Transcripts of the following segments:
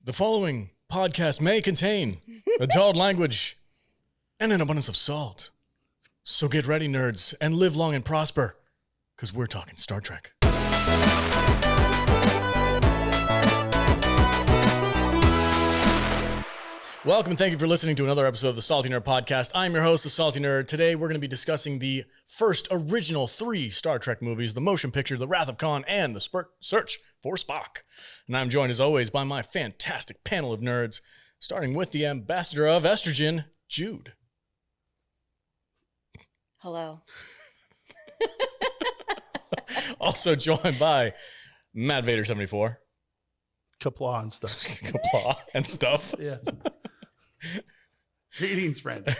The following podcast may contain adult language and an abundance of salt. So get ready, nerds, and live long and prosper, because we're talking Star Trek. Welcome and thank you for listening to another episode of the Salty Nerd Podcast. I'm your host, the Salty Nerd. Today we're going to be discussing the first original 3 Star Trek movies, the motion picture, The Wrath of Khan, and the Search For Spock. And I'm joined as always by my fantastic panel of nerds, starting with the ambassador of estrogen, Jude. Hello. Also joined by MattVader74. Kapla and stuff. Kapla and stuff. Yeah. Greetings, friends.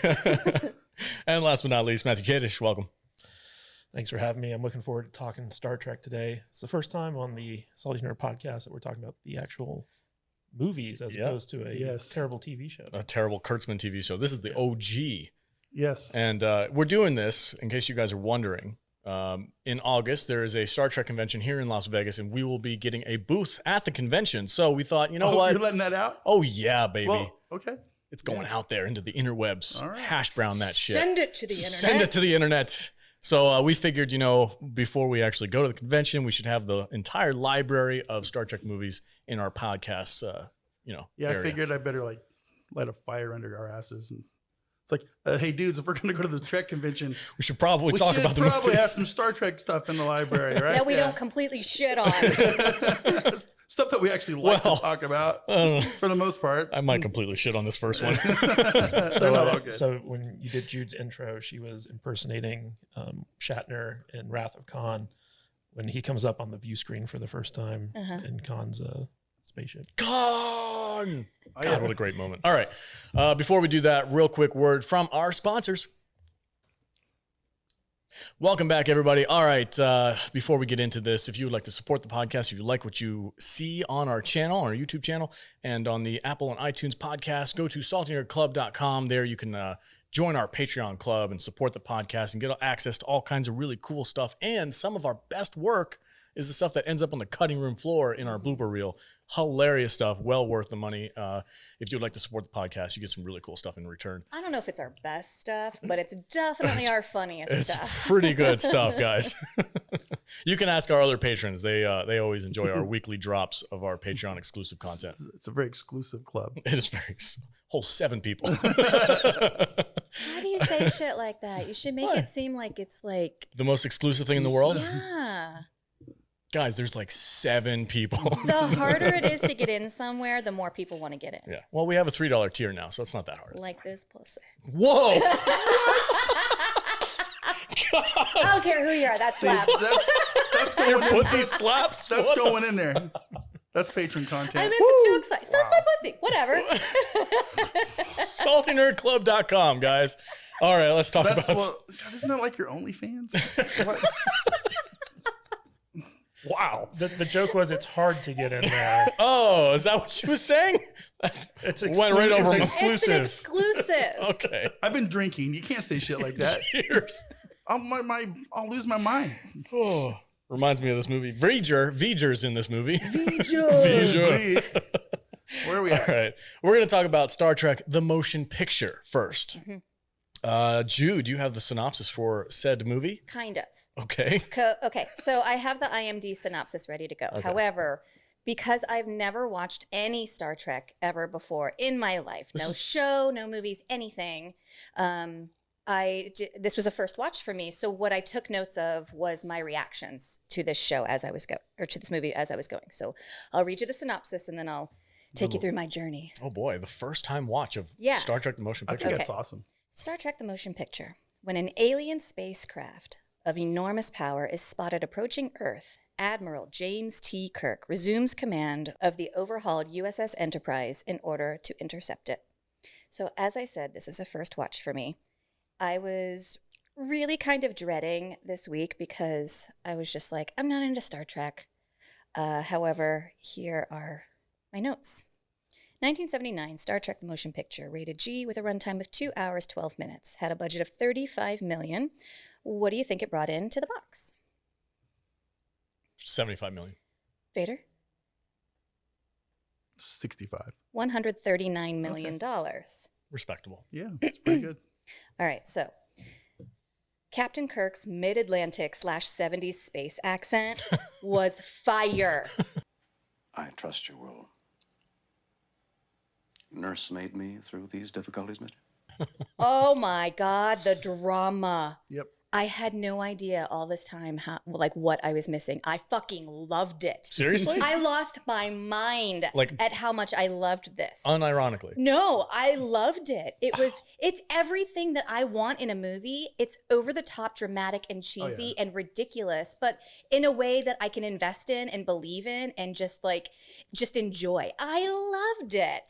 And last but not least, Matthew Kadish. Welcome. Thanks for having me. I'm looking forward to talking Star Trek today. It's the first time on the Salty Nerd podcast that we're talking about the actual movies as opposed to a terrible TV show. A terrible Kurtzman TV show. This is the OG. Yes. And we're doing this, in case you guys are wondering, in August. There is a Star Trek convention here in Las Vegas, and we will be getting a booth at the convention. So we thought, you know what? You're letting that out? Oh, yeah, baby. Well, okay. It's going out there into the interwebs. All right. Hash brown that shit. Send it to the internet. Send it to the internet. So we figured, before we actually go to the convention, we should have the entire library of Star Trek movies in our podcast, Yeah, area. I figured I better light a fire under our asses. And it's like, hey, dudes, if we're going to go to the Trek convention, We should probably talk about the movies. We probably have movies. some Star Trek stuff in the library, right? That we don't completely shit on. Stuff that we actually like to talk about for the most part. I might completely shit on this first one. So when you did Jude's intro, she was impersonating Shatner in Wrath of Khan when he comes up on the view screen for the first time in Khan's spaceship. Gone! God, what a great moment. All right. Before we do that, real quick word from our sponsors. Welcome back, everybody. All right. Before we get into this, if you would like to support the podcast, if you like what you see on our channel, our YouTube channel, and on the Apple and iTunes podcast, go to saltynerdclub.com. There you can join our Patreon club and support the podcast and get access to all kinds of really cool stuff. And some of our best work is the stuff that ends up on the cutting room floor in our blooper reel. Hilarious stuff, well worth the money. If you'd like to support the podcast, you get some really cool stuff in return. I don't know if it's our best stuff, but it's definitely our funniest stuff. It's pretty good stuff, guys. You can ask our other patrons. They always enjoy our weekly drops of our Patreon exclusive content. It's a very exclusive club. It is whole 7 people. How do you say shit like that? You should make it seem like it's like The most exclusive thing in the world? yeah. Guys, there's like 7 people. The harder it is to get in somewhere, the more people want to get in. Yeah. Well, we have a $3 tier now, so it's not that hard. Like this pussy. Whoa! I don't care who you are. That slaps. That's going in. Pussy slaps? That's What? going in there. That's patron content. I meant the jokes like, so's my pussy. Whatever. SaltyNerdClub.com, guys. All right, let's talk about... God, isn't that like your OnlyFans? Wow. The joke was it's hard to get in there. Oh, is that what she was saying? It's Went right over my... It's an exclusive. Okay. I've been drinking. You can't say shit like that. Cheers. I'll lose my mind. Oh, reminds me of this movie. V'ger's in this movie. V'ger. Where are we at? All right. We're going to talk about Star Trek, the motion picture first. Jude, you have the synopsis for said movie? Kind of. Okay. Okay, so I have the IMDb synopsis ready to go. Okay. However, because I've never watched any Star Trek ever before in my life, no show, no movies, anything, this was a first watch for me. So what I took notes of was my reactions to this show as I was to this movie as I was going. So I'll read you the synopsis and then I'll take you through my journey. Oh boy, the first time watch of Star Trek, the motion I picture. think that's awesome. Star Trek the Motion Picture. When an alien spacecraft of enormous power is spotted approaching Earth, Admiral James T. Kirk resumes command of the overhauled USS Enterprise in order to intercept it. So as I said, this was a first watch for me. I was really kind of dreading this week because I was just like, I'm not into Star Trek. However, here are my notes. 1979, Star Trek the Motion Picture, rated G with a runtime of 2 hours, 12 minutes. Had a budget of $35 million. What do you think it brought into the box? 75 million. Vader? 65. $139 million. Respectable. Yeah, it's pretty good. All right, so Captain Kirk's mid-Atlantic / 70s space accent was fire. I trust you will nursemaid me through these difficulties, mister. Oh my God, the drama. Yep. I had no idea all this time what I was missing. I fucking loved it. Seriously? I lost my mind at how much I loved this. Unironically. No, I loved it. It's everything that I want in a movie. It's over the top, dramatic and cheesy and ridiculous, but in a way that I can invest in and believe in and just enjoy. I loved it.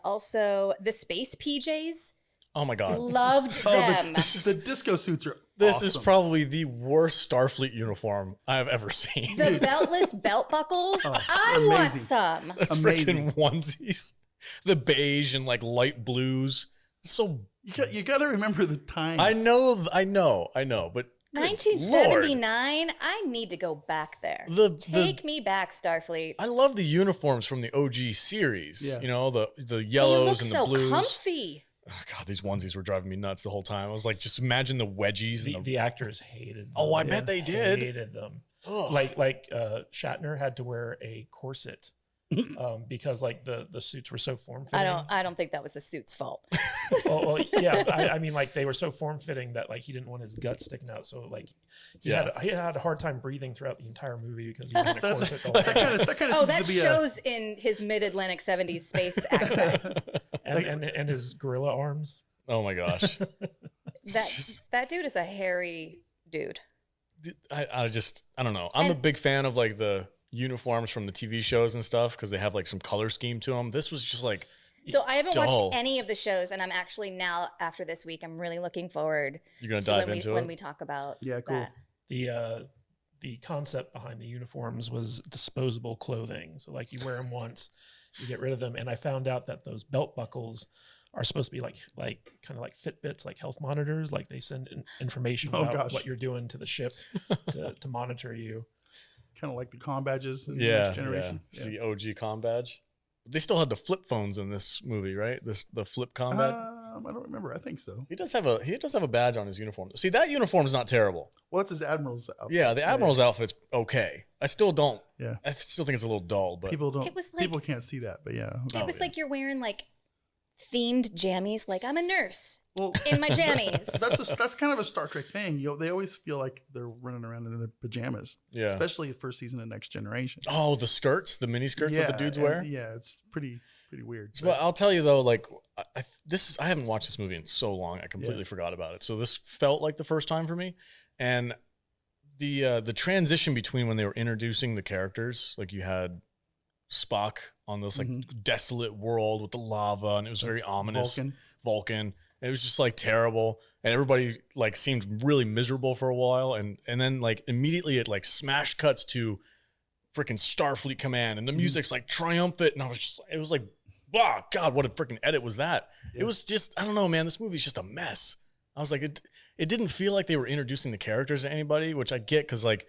Also, the space PJs. Oh my God. Loved them. The disco suits are This awesome. is probably the worst Starfleet uniform I have ever seen. The beltless belt buckles. I amazing. want some. Freaking onesies. The beige and like light blues. So You got to remember the time. I know, but good 1979. Lord. I need to go back there. Take me back, Starfleet. I love the uniforms from the OG series. Yeah. You know, the They yellows look and so the blues. comfy. Oh God, these onesies were driving me nuts the whole time. I was like, just imagine the wedgies. The actors hated them. Oh, I bet they did. Hated them. Ugh. Like Shatner had to wear a corset because like the suits were so form fitting. I don't think that was the suit's fault. well, yeah, I mean, like they were so form fitting that like he didn't want his gut sticking out. So like he had a hard time breathing throughout the entire movie because he was in a corset the whole time. that shows in his mid-Atlantic 70s space accent. and his gorilla arms. Oh my gosh. That dude is a hairy dude. I don't know. I'm a big fan of like the uniforms from the TV shows and stuff because they have like some color scheme to them. This was just like So I haven't watched dull. any of the shows, and I'm actually now after this week, I'm really looking forward. You're gonna to dive when into we, it when we talk about cool. that. The concept behind the uniforms was disposable clothing. So like you wear them once, you get rid of them. And I found out that those belt buckles are supposed to be like kind of like Fitbits, like health monitors. Like they send information about what you're doing to the ship to monitor you. Kind of like the comm badges in the Yeah, next generation. It's the OG comm badge. They still had the flip phones in this movie, right? The flip comm badge. I don't remember. I think so. He does have a badge on his uniform. See, that uniform is not terrible. Well, that's his admiral's outfit. Yeah, the admiral's outfit's okay. I still think it's a little dull, but People don't. It was like- people can't see that, but yeah. It was like you're wearing like themed jammies. Like I'm a nurse Well, in my jammies. that's kind of a Star Trek thing. They always feel like they're running around in their pajamas. Yeah. Especially the first season of Next Generation. oh, the skirts, the mini skirts that the dudes wear. Yeah, it's pretty weird. Well, I'll tell you though, like I haven't watched this movie in so long. I completely forgot about it. So this felt like the first time for me, and the transition between when they were introducing the characters, like you had Spock on this like desolate world with the lava, and it was very ominous. Vulcan. And it was just like terrible, and everybody like seemed really miserable for a while, and then like immediately it like smash cuts to freaking Starfleet Command, and the music's like triumphant, and it was like, wow, God, what a freaking edit was that? It was just, I don't know, man, this movie's just a mess. I was like, it didn't feel like they were introducing the characters to anybody, which I get because like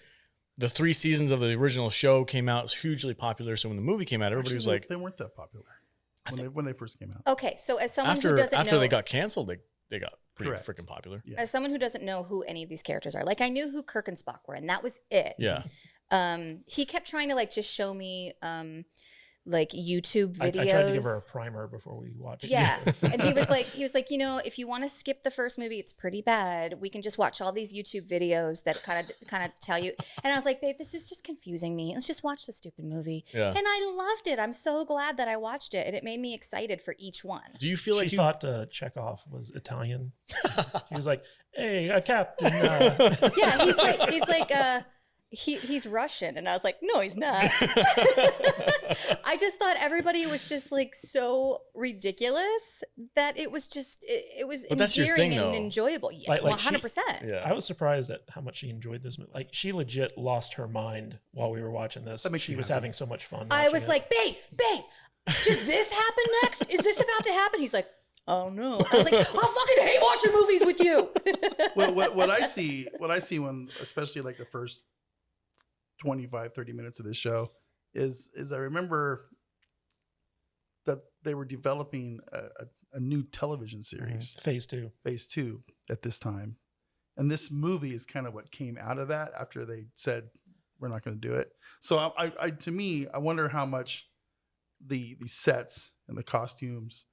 the 3 seasons of the original show came out, it was hugely popular. So when the movie came out, everybody was like, they weren't that popular when they first came out. Okay, so as someone after who doesn't know, they got canceled, they got pretty Correct. freaking popular. Yeah. as someone who doesn't know who any of these characters are, like I knew who Kirk and Spock were, and that was it. Yeah. He kept trying to like just show me like YouTube videos. I tried to give her a primer before we watched it. Yeah. And he was like, you know, if you want to skip the first movie, it's pretty bad. We can just watch all these YouTube videos that kind of tell you. And I was like, babe, this is just confusing me. Let's just watch the stupid movie. Yeah. And I loved it. I'm so glad that I watched it, and it made me excited for each one. Do you feel like she thought Chekhov was Italian? She was like, "Hey, Captain." Yeah, he's Russian, and I was like, no, he's not. I just thought everybody was just like so ridiculous that it was just it was But that's your endearing thing, and though. enjoyable. Yeah, Like 100%. yeah. I was surprised at how much she enjoyed this movie. Like she legit lost her mind while we were watching this. That makes She me was happy. having so much fun. I watching was it. like, babe, does this happen next? Is this about to happen? He's like, oh no. I was like, I fucking hate watching movies with you. Well, what I see when, especially like the first 25, 30 minutes of this show is I remember they were developing a new television series, Phase 2 at this time. And this movie is kind of what came out of that after they said, we're not going to do it. So I to me, I wonder how much the sets and the costumes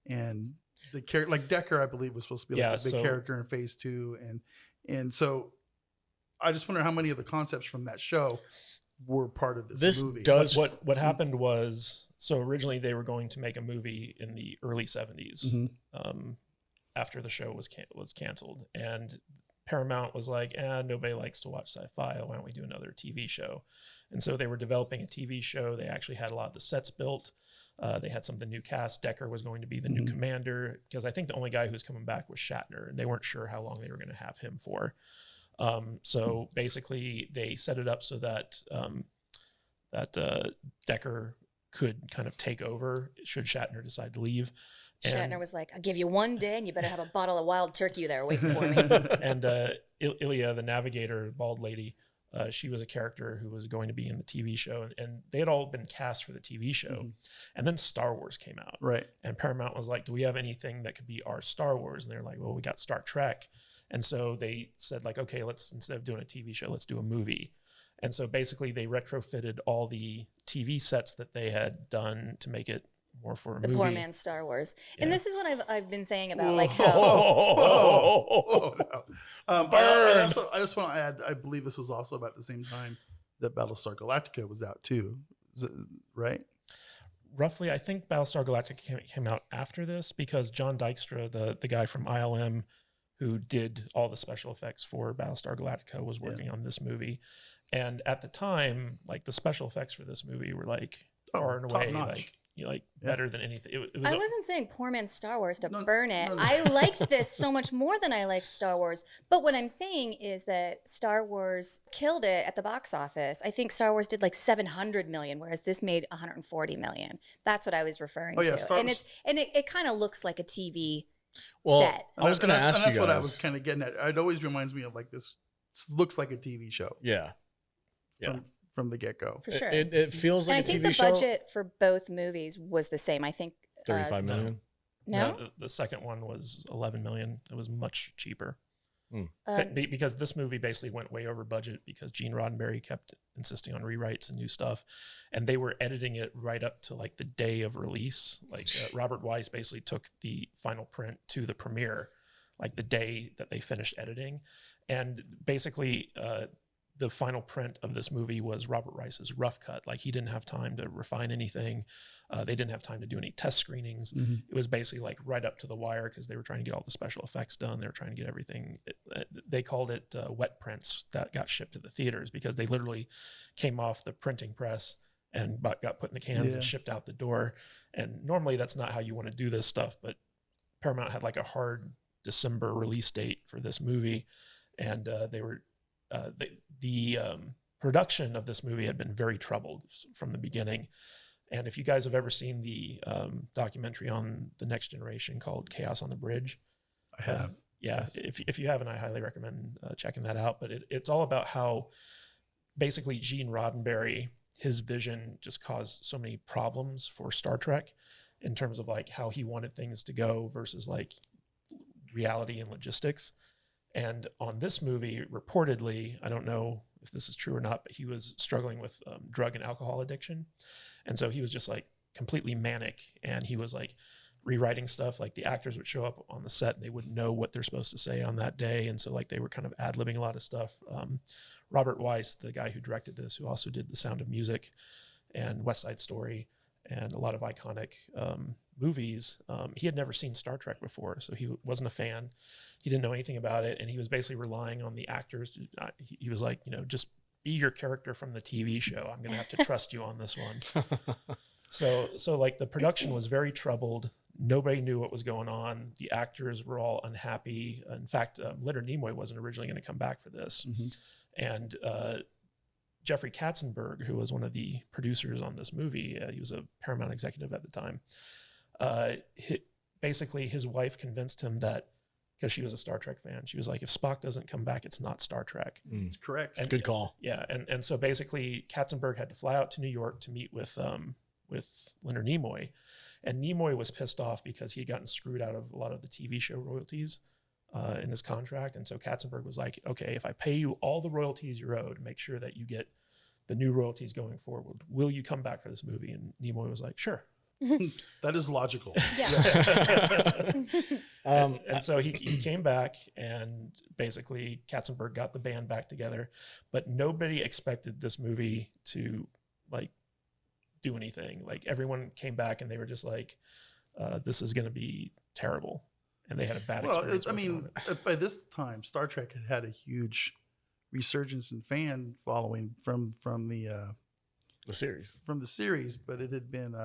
and the character, like Decker, I believe was supposed to be like a big character in Phase 2. And so I just wonder how many of the concepts from that show were part of this movie. What happened was, so originally they were going to make a movie in the early 70s after the show was canceled. And Paramount was like, nobody likes to watch sci-fi. Why don't we do another TV show? And so they were developing a TV show. They actually had a lot of the sets built. They had some of the new cast. Decker was going to be the new commander, because I think the only guy who's coming back was Shatner, and they weren't sure how long they were going to have him for. So basically they set it up so that Decker could kind of take over should Shatner decide to leave. Shatner was like, I'll give you one day and you better have a bottle of wild turkey there waiting for me. And Ilya, the navigator, bald lady, she was a character who was going to be in the TV show. And they had all been cast for the TV show. And then Star Wars came out. Right. And Paramount was like, do we have anything that could be our Star Wars? And they're like, well, we got Star Trek. And so they said, like, okay, let's, instead of doing a TV show, let's do a movie. And so basically they retrofitted all the TV sets that they had done to make it more for a movie. The poor man's Star Wars. And this is what I've been saying about like how no. I just want to add, I believe this was also about the same time that Battlestar Galactica was out too. Is it right? Roughly, I think Battlestar Galactica came out after this, because John Dykstra, the guy from ILM who did all the special effects for Battlestar Galactica, was working on this movie. And at the time, like, the special effects for this movie were like far and away better than anything. It was I wasn't saying poor man's Star Wars to burn it. I liked this so much more than I liked Star Wars. But what I'm saying is that Star Wars killed it at the box office. I think Star Wars did like 700 million, whereas this made 140 million. That's what I was referring to. And it kind of looks like a TV set. I was going to ask you guys. That's what I was kind of getting at. It always reminds me of like this looks like a TV show. Yeah. From the get-go. For sure. It feels like a TV show. And I think the budget for both movies was the same. I think 35 million. No? The second one was 11 million. It was much cheaper. Because this movie basically went way over budget because Gene Roddenberry kept insisting on rewrites and new stuff. And they were editing it right up to like the day of release. Like Robert Weiss basically took the final print to the premiere, like the day that they finished editing. And basically, the final print of this movie was Robert Weiss's rough cut. Like, he didn't have time to refine anything. They didn't have time to do any test screenings. It was basically like right up to the wire because they were trying to get all the special effects done. They were trying to get everything. They called it wet prints that got shipped to the theaters because they literally came off the printing press and got put in the cans and shipped out the door. And normally that's not how you want to do this stuff, but Paramount had like a hard December release date for this movie. And they were... the production of this movie had been very troubled from the beginning. And if you guys have ever seen the documentary on The Next Generation called Chaos on the Bridge. I have. Yes. If you haven't, I highly recommend checking that out. But it's all about how basically Gene Roddenberry, his vision just caused so many problems for Star Trek in terms of like how he wanted things to go versus like reality and logistics. And on this movie, reportedly, I don't know if this is true or not, but he was struggling with drug and alcohol addiction. And so he was just like completely manic. And he was like rewriting stuff. Like the actors would show up on the set and they wouldn't know what they're supposed to say on that day. And so like they were kind of ad-libbing a lot of stuff. Robert Weiss, the guy who directed this, who also did The Sound of Music and West Side Story and a lot of iconic movies, he had never seen Star Trek before. So he wasn't a fan. He didn't know anything about it. And he was basically relying on the actors. He was like, just be your character from the TV show. I'm going to have to trust you on this one. So like the production was very troubled. Nobody knew what was going on. The actors were all unhappy. In fact, Leonard Nimoy wasn't originally going to come back for this. And Jeffrey Katzenberg, who was one of the producers on this movie, he was a Paramount executive at the time. Basically, his wife convinced him that, because she was a Star Trek fan, she was like, if Spock doesn't come back, it's not Star Trek. Correct. And, good call. Yeah. And so basically Katzenberg had to fly out to New York to meet with Leonard Nimoy. And Nimoy was pissed off because he had gotten screwed out of a lot of the TV show royalties in his contract. And so Katzenberg was like, okay, if I pay you all the royalties you're owed, make sure that you get the new royalties going forward. Will you come back for this movie? And Nimoy was like, sure. That is logical. Yeah. And so he came back, and basically Katzenberg got the band back together, but nobody expected this movie to like do anything. Like everyone came back and they were just like, this is going to be terrible. And they had a bad experience. I mean, by this time, Star Trek had a huge resurgence in fan following from the series, but it had been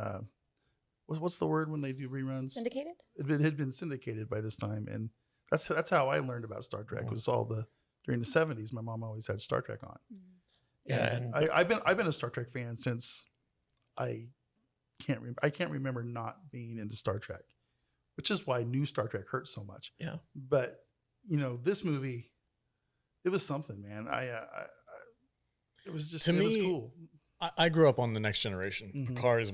what's the word when they do reruns? Syndicated? It had been syndicated by this time, and that's how I learned about Star Trek. It was during the 70s. My mom always had Star Trek on. Yeah, and I've been a Star Trek fan since I can't remember not being into Star Trek, which is why new Star Trek hurts so much. Yeah, but this movie, it was something, man. It was just, to me, was cool. I grew up on The Next Generation. Mm-hmm. Picard is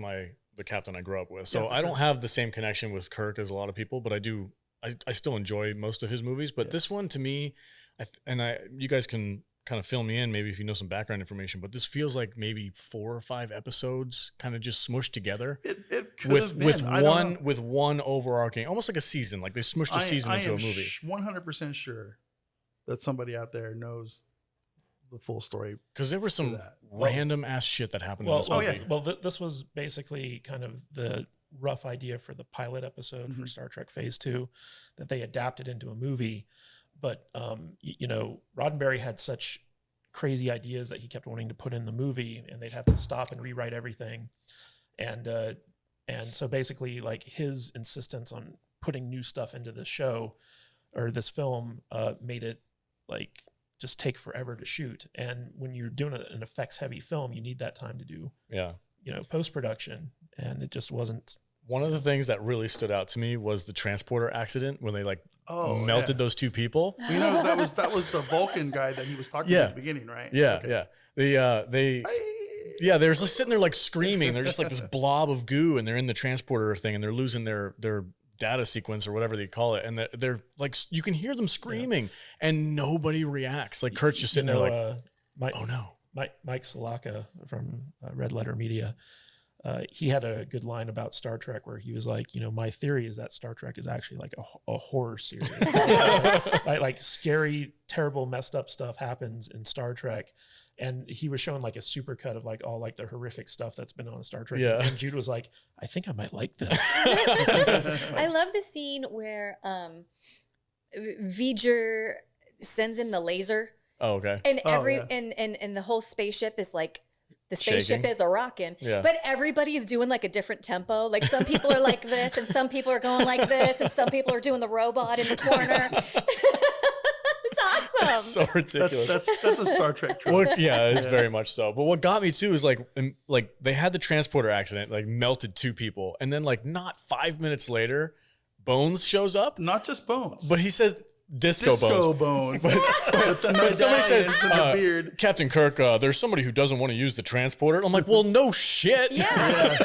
the captain I grew up with. So Yeah, I don't have the same connection with Kirk as a lot of people, but I still enjoy most of his movies. But this one, to me, you guys can kind of fill me in maybe if you know some background information, but this feels like maybe 4 or 5 episodes kind of just smushed together. It could have been. with one overarching, almost like a season. Like they smushed a season into a movie. 100% sure that somebody out there knows the full story, because there was some random ass shit that happened in this movie. Well, this was basically kind of the rough idea for the pilot episode for Star Trek Phase 2 that they adapted into a movie. But Roddenberry had such crazy ideas that he kept wanting to put in the movie, and they'd have to stop and rewrite everything. And so basically, like, his insistence on putting new stuff into this show or this film made it like just take forever to shoot. And when you're doing an effects heavy film, you need that time to do post-production, and it just wasn't. One of the things that really stood out to me was the transporter accident when they melted those 2 people. That was the Vulcan guy that he was talking to at the beginning, right? Yeah, okay. They're just sitting there like screaming. They're just like this blob of goo, and they're in the transporter thing, and they're losing their data sequence or whatever they call it, and they're like, you can hear them screaming, and nobody reacts. Like Kurt's just sitting there like, oh no. Mike Salaka from Red Letter Media, he had a good line about Star Trek where he was like, my theory is that Star Trek is actually like a horror series. like scary, terrible, messed up stuff happens in Star Trek. And he was showing like a supercut of like all like the horrific stuff that's been on Star Trek. Yeah. And Jude was like, I think I might like this. I love the scene where V'ger sends in the laser. Oh, okay. And and the whole spaceship is like, the spaceship Shaking. is a rockin', Yeah. but everybody is doing like a different tempo. Like some people are like this, and some people are going like this, and some people are doing the robot in the corner. It's awesome. It's so ridiculous. That's a Star Trek trope. It's very much so. But what got me too is like they had the transporter accident, like melted 2 people, and then like not 5 minutes later, Bones shows up. Not just Bones, But he says Disco Bones. But somebody says, the beard. Captain Kirk, there's somebody who doesn't want to use the transporter. I'm like, well, no shit. Yeah.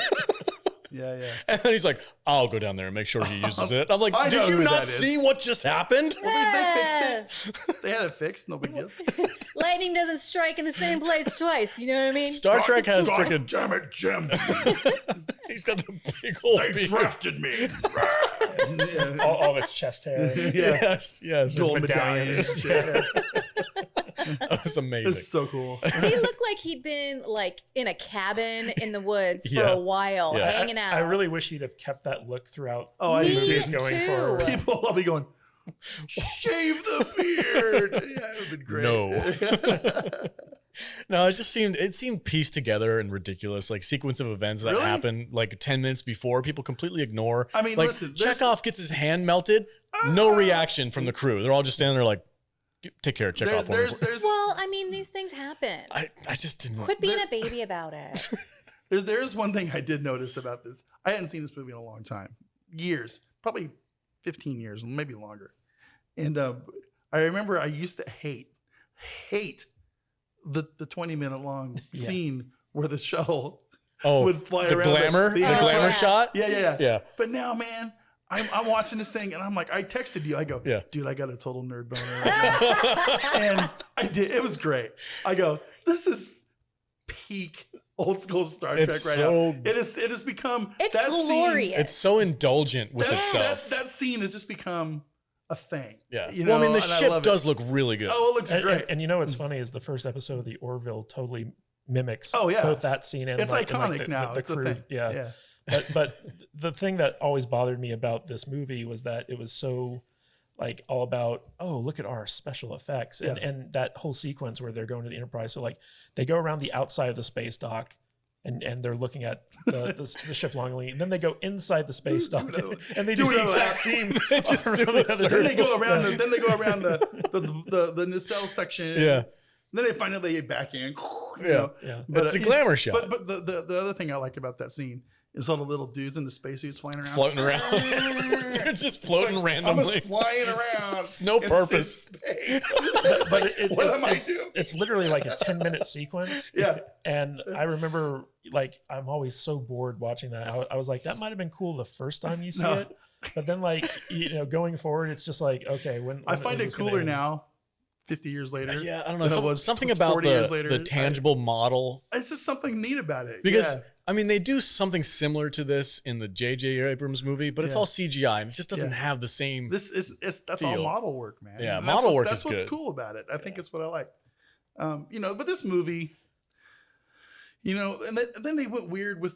Yeah. And then he's like, I'll go down there and make sure he uses it. I'm like, I know did you who not that is. see what just happened? They fixed it. They had it fixed. No big deal. Lightning doesn't strike in the same place twice. You know what I mean? Star Trek has God freaking. damn it, Jim. He's got the big old They beard. drafted me. all his chest hair. Yes. Gold medallions. medallions. That was amazing. It's so cool. He looked like he'd been like in a cabin in the woods for Yeah. a while, Yeah. hanging out. I really wish he'd have kept that look throughout. I Me do movies too. going too. forward. People will be going, shave the beard. Yeah, it would have been great. No. No, it seemed pieced together and ridiculous, like sequence of events that Really? happen like 10 minutes before. People completely ignore. I mean, like listen, there's- Chekhov gets his hand melted, no reaction from the crew. They're all just standing there like, take care of Chekhov. There's well, I mean, these things happen. I just didn't. Quit being a baby about it. There's one thing I did notice about this. I hadn't seen this movie in a long time, years, probably 15 years, maybe longer. And I remember I used to hate the 20-minute long scene where the shuttle would fly the around. Glamour, the glamour shot. Yeah. But now, man, I'm watching this thing and I'm like, I texted you. I go, dude, I got a total nerd boner right now. And I did. It was great. I go, this is peak old school Star Trek now. It has become. It's glorious. Scene, it's so indulgent with itself. That scene has just become a thing. Yeah. You know, well, I mean, the ship does look really good. Oh, it looks great. And you know what's funny is the first episode of the Orville totally mimics both that scene and it's iconic now. The crew. Yeah. But the thing that always bothered me about this movie was that it was so like all about, oh, look at our special effects. And that whole sequence where they're going to the Enterprise. So like they go around the outside of the space dock and they're looking at the ship longingly, and then they go inside the space dock and they do the exact scene. They just do then they go around the nacelle section. Yeah. Then they finally back in. But it's the glamour shot. But the other thing I like about that scene is all the little dudes in the spacesuits flying around. Floating around. They're just floating randomly. I'm just flying around. It's no purpose. But it's literally like a 10-minute sequence. Yeah. And I remember, like, I'm always so bored watching that. I was like, that might have been cool the first time you see it. But then, like, going forward, it's just like, okay, when I find it cooler now. 50 years later. Yeah, I don't know. Something about the tangible model. It's just something neat about it. Because, I mean, they do something similar to this in the J.J. Abrams movie, but it's all CGI, and it just doesn't have the same That's all model work, man. Yeah, model work is good. That's what's cool about it. I think it's what I like. But this movie, and then they went weird with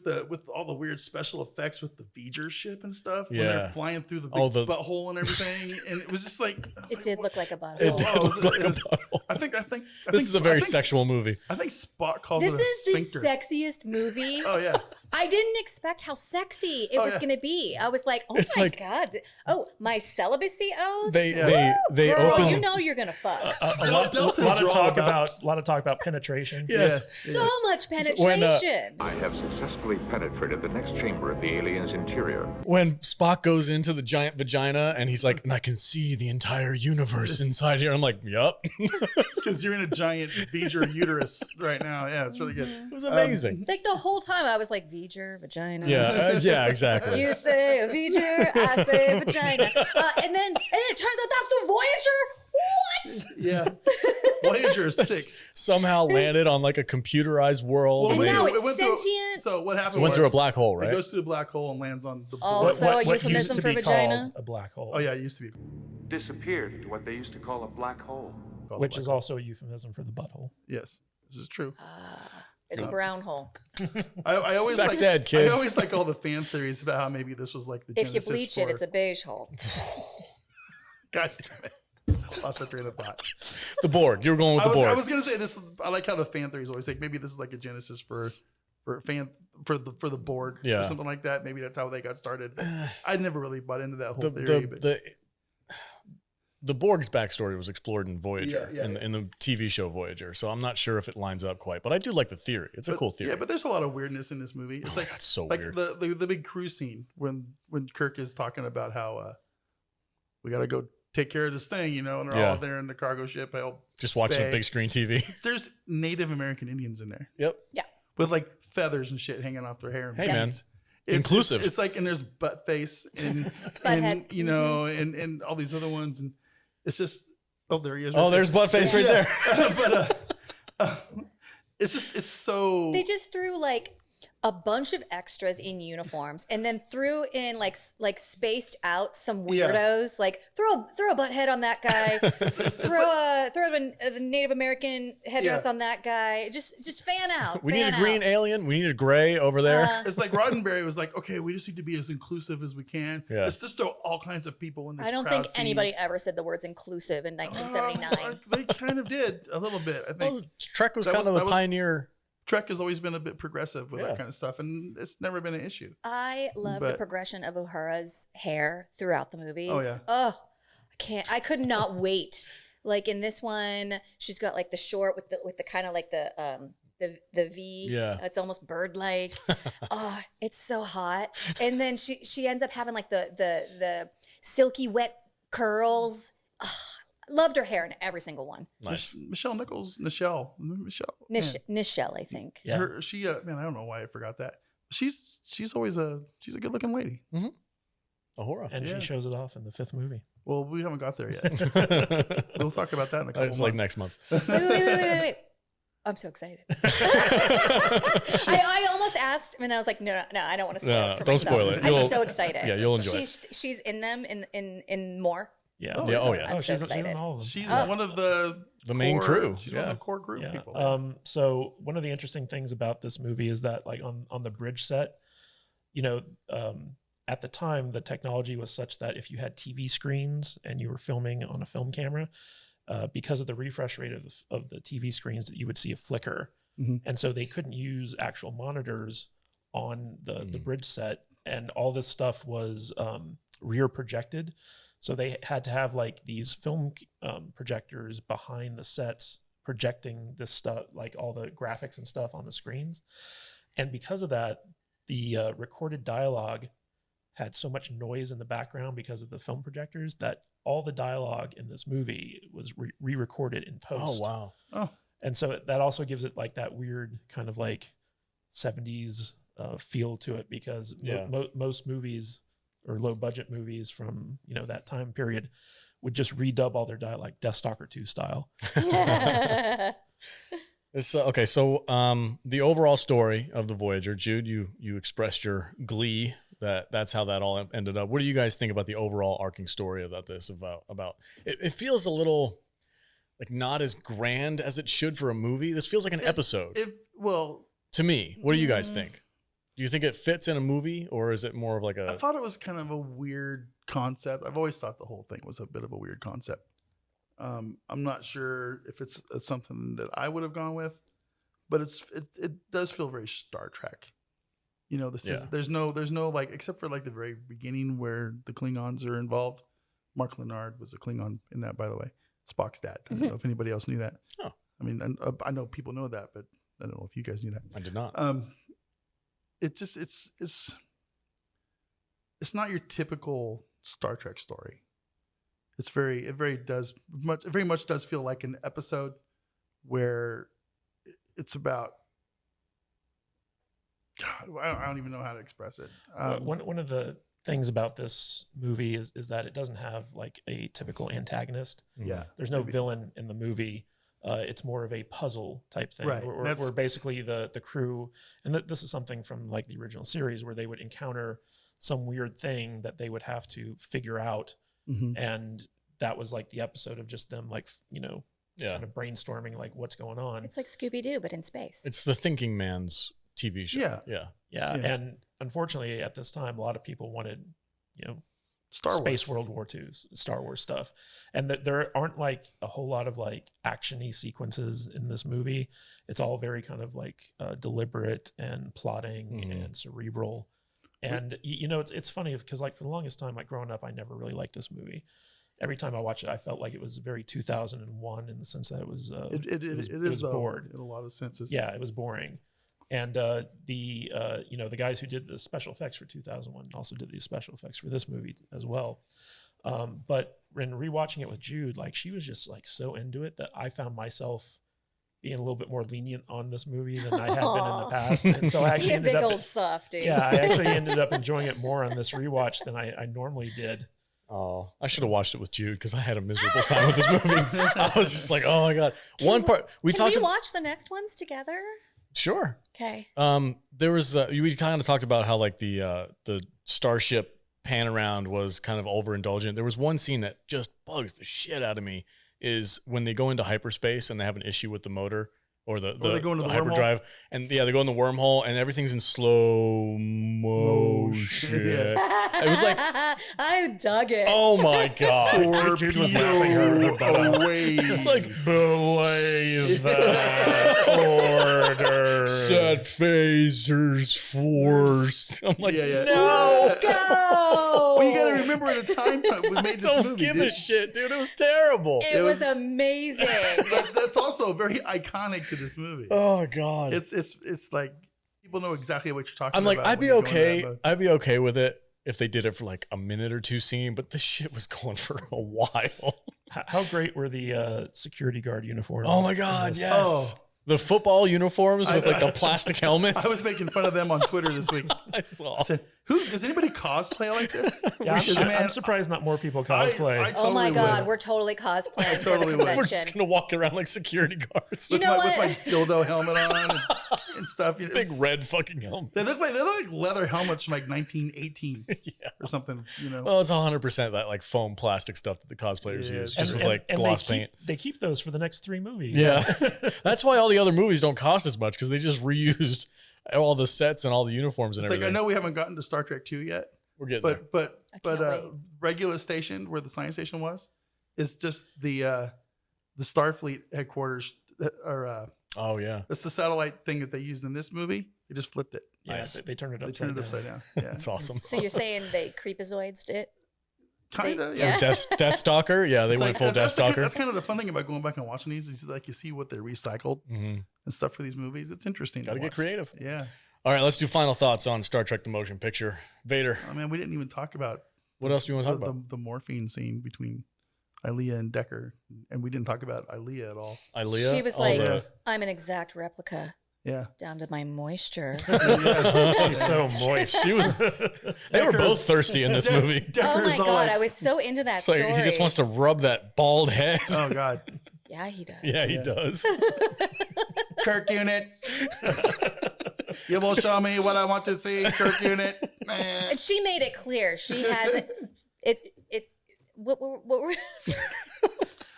all the weird special effects with the V'ger ship and stuff when they're flying through the big butthole and everything, and it was just like it did look like a butthole. It did look like a butthole. I think this is a very sexual movie. I think Spock calls it a sphincter. This is the sexiest movie. Oh yeah. I didn't expect how sexy it was going to be. I was like, oh my God. Oh, my celibacy oath. They Girl, open. you know you're gonna fuck. A lot of talk about penetration. Yes. So much penetration. I have successfully penetrated the next chamber of the alien's interior. When Spock goes into the giant vagina and he's like, and I can see the entire universe inside here. I'm like, yup. Because you're in a giant V'ger uterus right now. Yeah, it's really good. It was amazing. Like the whole time I was like, V'ger, vagina. Yeah, exactly. You say a V'ger, I say vagina. And then it turns out that's the Voyager. What? Yeah. Voyager 6 somehow landed on like a computerized world. And now it's sentient. So what happened? It went through a black hole, right? It goes through a black hole and lands on the Also a what euphemism used to for be vagina. called a black hole. Oh yeah, it used to be. Disappeared into what they used to call a black hole. Which is also a euphemism for the butthole. Yes, this is true. It's a brown hole. I always Sex ed, kids. I always like all the fan theories about how maybe this was like the If you genesis bleach it, it's a beige hole. God damn it. Lost my train of thought. The Borg. You were going with the Borg. I was gonna say this. I like how the fan theories always say maybe this is like a genesis for the Borg or something like that. Maybe that's how they got started. I never really bought into that whole theory. The Borg's backstory was explored in Voyager, in the TV show Voyager. So I'm not sure if it lines up quite, but I do like the theory. It's a cool theory. Yeah, but there's a lot of weirdness in this movie. It's like that's so like weird. The big cruise scene when Kirk is talking about how we got to go take care of this thing, and they're all there in the cargo ship. Just watching big screen TV. There's Native American Indians in there. Yep. Yeah. With like feathers and shit hanging off their hair. Hey man, inclusive. It's like, and there's butt face and all these other ones, and it's just there he is. Oh, there's butt face right there. But it's so. They just threw like a bunch of extras in uniforms and then threw in like spaced out some weirdos, like throw a butt head on that guy, throw a Native American headdress on that guy. Just fan out. We need a green alien. We need a gray over there. It's like Roddenberry was like, okay, we just need to be as inclusive as we can. Yeah. Let's just throw all kinds of people in this. I don't think anybody ever said the words inclusive in 1979. They kind of did a little bit. I think Well, Trek was kind of the pioneer. Trek has always been a bit progressive with that kind of stuff, and it's never been an issue. I love the progression of Uhura's hair throughout the movies. Oh yeah. Oh, I could not wait. Like in this one, she's got like the short with the kind of like the V. Yeah. It's almost bird-like. Oh, it's so hot. And then she ends up having like the silky wet curls. Oh, Loved her hair in every single one. Nice. Nichelle, Nichelle, I think. Yeah. She man, I don't know why I forgot that. She's always she's a good looking lady. Ahura. And she shows it off in the 5th movie. Well, we haven't got there yet. We'll talk about that in a couple months. Like next month. Wait. I'm so excited. I almost asked, and I was like, no, I don't want to spoil it for don't myself. spoil it. I'm so excited. Yeah, you'll enjoy it. She's in them in more. Yeah. Oh, yeah. Oh, yeah. I'm so she's excited. in all of them. She's one of the main crew. She's one of the core group Yeah. people. So one of the interesting things about this movie is that, like, on the bridge set, at the time, the technology was such that if you had TV screens and you were filming on a film camera, because of the refresh rate of the TV screens, that you would see a flicker. And so they couldn't use actual monitors on the bridge set. And all this stuff was rear projected. So they had to have like these film projectors behind the sets projecting this stuff, like all the graphics and stuff on the screens. And because of that, the recorded dialogue had so much noise in the background because of the film projectors that all the dialogue in this movie was re-recorded in post. Oh, wow. Oh. And so that also gives it like that weird kind of like 70s feel to it, because most movies or low budget movies from, that time period would just redub all their dialogue, Death Stalker 2 style. Okay, so the overall story of the Voyager, Jude, you expressed your glee that's how that all ended up. What do you guys think about the overall arcing story about this? About it feels a little like not as grand as it should for a movie. This feels like an episode. To me, what do you guys think? Do you think it fits in a movie, or is it more of like I thought it was kind of a weird concept. I've always thought the whole thing was a bit of a weird concept. I'm not sure if it's something that I would have gone with, but it does feel very Star Trek. There's no like, except for like the very beginning where the Klingons are involved. Mark Lenard was a Klingon in that, by the way. Spock's dad. I don't know if anybody else knew that. Oh, I mean, I know people know that, but I don't know if you guys knew that. I did not. It's not your typical Star Trek story. It very much does feel like an episode where it's about, God, I don't even know how to express it. One of the things about this movie is that it doesn't have like a typical antagonist. Yeah. There's no villain in the movie. It's more of a puzzle type thing, right. where basically the crew, and this is something from like the original series, where they would encounter some weird thing that they would have to figure out. And that was like the episode of just them like, kind of brainstorming like what's going on. It's like Scooby-Doo, but in space. It's the Thinking Man's TV show. Yeah. And unfortunately at this time, a lot of people wanted, Space World War II, Star Wars stuff. And there aren't like a whole lot of like action-y sequences in this movie. It's all very kind of like deliberate and plotting and cerebral. And it's funny because like for the longest time, like growing up, I never really liked this movie. Every time I watched it, I felt like it was very 2001 in the sense that it was bored in a lot of senses. Yeah, it was boring. And the guys who did the special effects for 2001 also did the special effects for this movie as well. But in rewatching it with Jude, like she was just like so into it that I found myself being a little bit more lenient on this movie than I had been in the past. And so I actually ended up soft dude. Yeah, I actually ended up enjoying it more on this rewatch than I normally did. Oh, I should have watched it with Jude because I had a miserable time with this movie. I was just like, oh my God. Can we watch the next ones together? Sure. Okay. There was we kind of talked about how like the starship pan around was kind of overindulgent. There was one scene that just bugs the shit out of me is when they go into hyperspace and they have an issue with the motor or the they go into the hyperdrive, and they go in the wormhole and everything's in slow motion. It was like I dug it. Oh my God. Jude was laughing her butt out. It's like blaze that order. Set phasers forced. I'm like, no, go. Well, you got to remember the time we made this movie. Don't give a shit, dude. It was terrible. It was amazing. That's also very iconic to this movie. Oh God. It's like people know exactly what you're talking I'm like, about. I'd be okay with it if they did it for like a minute or two scene, but this shit was going for a while. How great were the security guard uniforms? Oh my God, yes. Oh. The football uniforms with like the plastic helmets. I was making fun of them on Twitter this week. I saw. I said, does anybody cosplay like this? Yeah, I'm surprised not more people cosplay. I Oh my totally God, would. we're totally cosplaying totally for the would. convention. We're just gonna walk around like security guards. You know with my what? dildo helmet on and stuff. You know, Big red fucking helmet. They look like leather helmets from like 1918 or something. You know. Well, it's 100% that like foam plastic stuff that the cosplayers use, just with like gloss paint. They keep those for the next 3 movies. Yeah, that's why all the other movies don't cost as much, because they just reused all the sets and all the uniforms and It's like, everything. I know we haven't gotten to Star Trek 2 yet, We're getting there. but can't wait. Regular Station, where the science station was, is just the Starfleet headquarters. Oh yeah, That's the satellite thing that they used in this movie. They just flipped it. Yeah, Nice. they turned it They upside turned it down. upside down. Yeah, that's awesome. So you're saying they creepazoids it? kind of. They- Yeah. yeah. Death Stalker. Yeah, they It's went like, full Death that's Stalker. That's kind of the fun thing about going back and watching these. Is like you see what they recycled Mm-hmm. and stuff for these movies. It's interesting. Got to get watch. creative. Yeah. All right, let's do final thoughts on Star Trek: The Motion Picture. Vader, Oh man, we didn't even talk about what else do you want to talk about? the morphine scene between Ilea and Decker, and we didn't talk about Ilea at all. Ilea. She was all like, the- I'm an exact replica Yeah. down to my moisture. She's so moist. She was. They were both thirsty in this movie. Oh my Decker's all God, like, I was so into that It's like story. he just wants to rub that bald head. oh god, Yeah, he does. Yeah, he does. Kirk unit. You will show me what I want to see, Kirk unit. And she made it clear. She has it. What were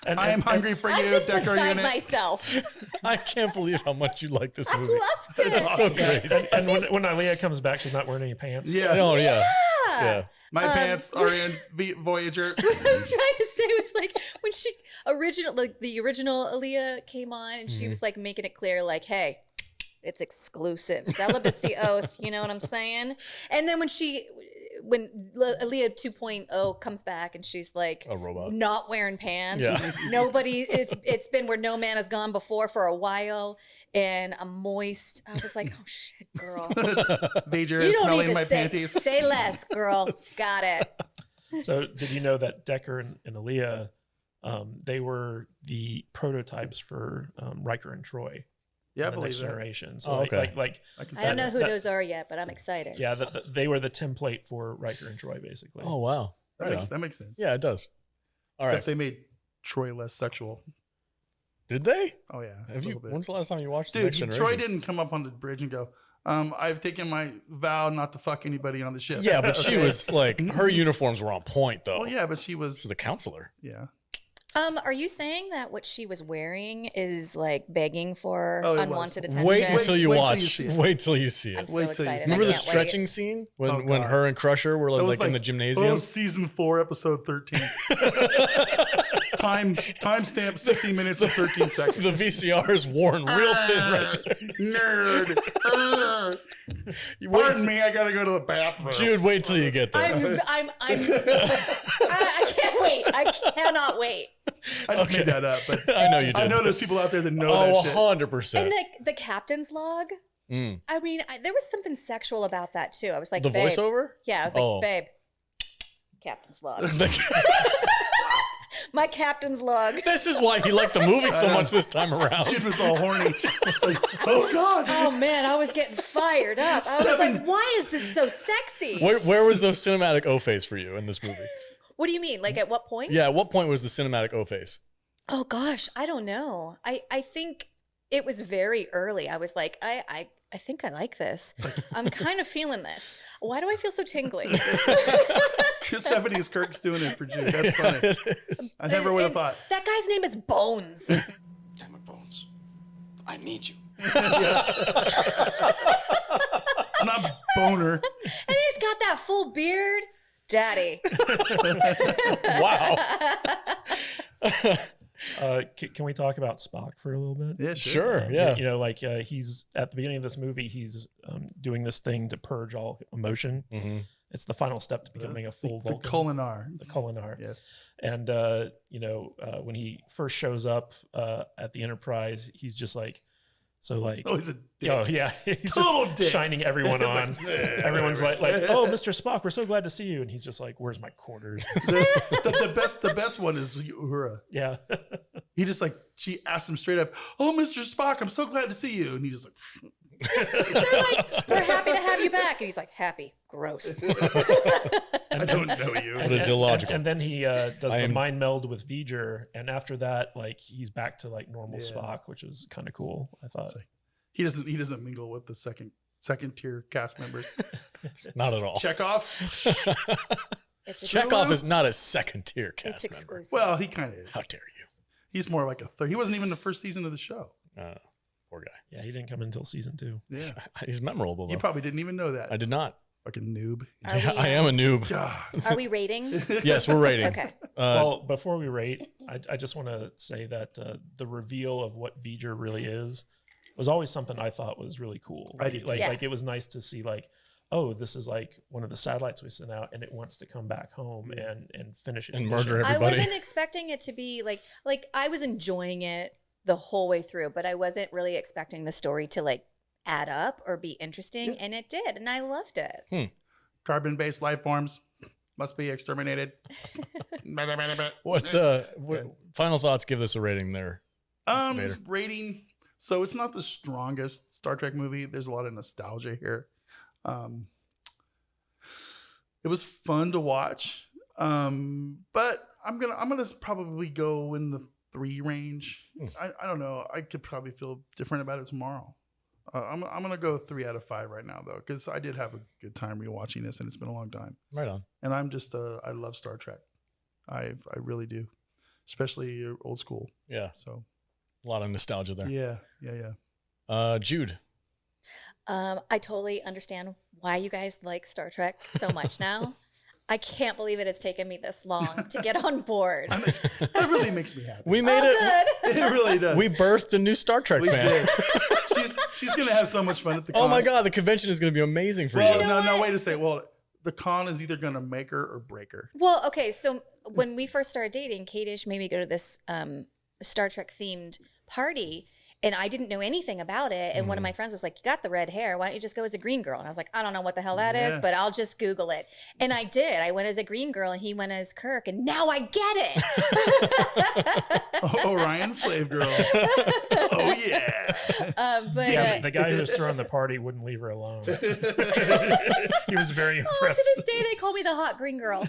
I am hungry for I'm you, just Decker beside unit. myself. I can't believe how much you like this I movie. loved it. It's so crazy. And when Ilea comes back, she's not wearing any pants. Yeah. Oh yeah, yeah. My pants are in Voyager. What I was trying to say was like when she the original Aaliyah came on and she was like making it clear, like, hey, it's exclusive celibacy oath. You know what I'm saying? And then when Aaliyah 2.0 comes back and she's like A robot. not wearing pants. Yeah. Nobody. It's been where no man has gone before for a while, and I'm moist. I was like, oh shit, girl. Vader You is don't smelling need my to say, panties. say less, girl. Got it. So did you know that Decker and Ilea, they were the prototypes for Riker and Troy? Yeah, I the believe next that. generation. So Oh, okay. like I can I don't see know that. who those are yet, but I'm excited. yeah, they were the template for Riker and Troy, basically. Oh wow. Right on. That makes sense. Yeah, it does. All Except right. they made Troy less sexual. Did they? Oh yeah, a Have you? little bit. When's the last time you watched the Dude, Next Generation? Troy didn't come up on the bridge and go, I've taken my vow not to fuck anybody on the ship. Yeah, but she Okay. was like, her uniforms were on point though. Well, yeah, but she was. She's the counselor. Yeah. Are you saying that what she was wearing is like begging for Oh, it was. unwanted attention? Wait until you wait till watch. you see it. Wait till you see I'm it. so Wait till you excited. see Remember I the can't wait. stretching scene when Oh, when God. her and Crusher were That was like in the that gymnasium? was season 4, episode 13. Timestamp 60 minutes and 13 seconds. The VCR is worn real thin right there. Nerd. You wait Pardon me, I gotta go to the bathroom. Jude, wait till you get there. I can't wait. I cannot wait. I just made that up, but I know you did. I know there's people out there that know Oh, that shit. 100%. And the captain's log. Mm. I mean, there was something sexual about that too. I was like, The babe. voiceover? Yeah, I was like, Oh. babe. Captain's log. The- My captain's log. this is why he liked the movie so much this time around. Jude was all horny. It's like, oh God. Oh man, I was getting fired up. I was like, why is this so sexy? Where was the cinematic O-face for you in this movie? What do you mean? Like at what point? Yeah, at what point was the cinematic O-face? Oh gosh, I don't know. I think it was very early. I was like, I think I like this. I'm kind of feeling this. Why do I feel so tingly? Chris 70s Kirk's doing it for Jude. That's funny. It is. I never would have And thought. That guy's name is Bones. Damn it, Bones. I need you. Not boner. And he's got that full beard. Daddy. Wow. Can we talk about Spock for a little bit? Yeah, Sure, yeah. You know, like he's at the beginning of this movie, he's doing this thing to purge all emotion. Mhm. It's the final step to becoming a full The Vulcan. Colinar. The Colinar. Yes. And you know, when he first shows up at the Enterprise, he's just like So like, Oh, he's a dick. oh yeah, he's Total just dick. shining everyone on. Like, Everyone's like, oh, Mr. Spock, we're so glad to see you, and he's just like, where's my quarters? the best one is Uhura. Yeah. He just like, she asked him straight up, "Oh, Mr. Spock, I'm so glad to see you," and he just like. They're like, "We're happy to have you back," and he's like, "Happy, gross." I don't know you. That is illogical. And then he does the mind meld with V'ger, and after that, like he's back to like normal Spock, which was kind of cool. I thought he doesn't mingle with the second tier cast members. Not at all. Chekhov. Chekhov is not a second tier It's cast member. exclusive. Well, he kind of is. How dare you? He's more like a third. He wasn't even the first season of the show. Poor guy. yeah, he didn't come until season 2. Yeah, He's memorable though. you probably didn't even know that. I did not. Fucking noob. I am a noob. God. Are we rating? Yes, we're rating. Okay. Well, before we rate, I just want to say that the reveal of what V'ger really is was always something I thought was really cool. I did too. Like it was nice to see like, oh, this is like one of the satellites we sent out, and it wants to come back home and finish it And murder I everybody. wasn't expecting it to be like I was enjoying it the whole way through, but I wasn't really expecting the story to like add up or be interesting, and it did, and I loved it. Carbon-based life forms must be exterminated. What final thoughts? Give this a rating there. Vader. Rating. So it's not the strongest Star Trek movie. There's a lot of nostalgia here. It was fun to watch, but I'm gonna probably go in the 3 range. I don't know. I could probably feel different about it tomorrow. I'm gonna go 3 out of 5 right now though, because I did have a good time rewatching this, and it's been a long time. Right on. And I'm just I love Star Trek. I really do, especially old school. Yeah. So A lot of nostalgia there. yeah. Jude. I totally understand why you guys like Star Trek so much now. I can't believe it has taken me this long to get on board. That really makes me happy. We made it. Good. It really does. We birthed a new Star Trek We fan. did. She's gonna have so much fun at the con. Oh my God, the convention is going to be amazing for Well, you. no, wait a second. Well, the con is either gonna make her or break her. Well, okay, so when we first started dating, Kadish made me go to this Star Trek themed party, and I didn't know anything about it. And one of my friends was like, "You got the red hair. Why don't you just go as a green girl?" And I was like, "I don't know what the hell that is, but I'll just Google it." And I did. I went as a green girl, and he went as Kirk, and now I get it. Orion's slave girl. Oh yeah. But Yeah, the guy who was throwing the party wouldn't leave her alone. He was very oh, impressed. to this day, they call me the hot green girl.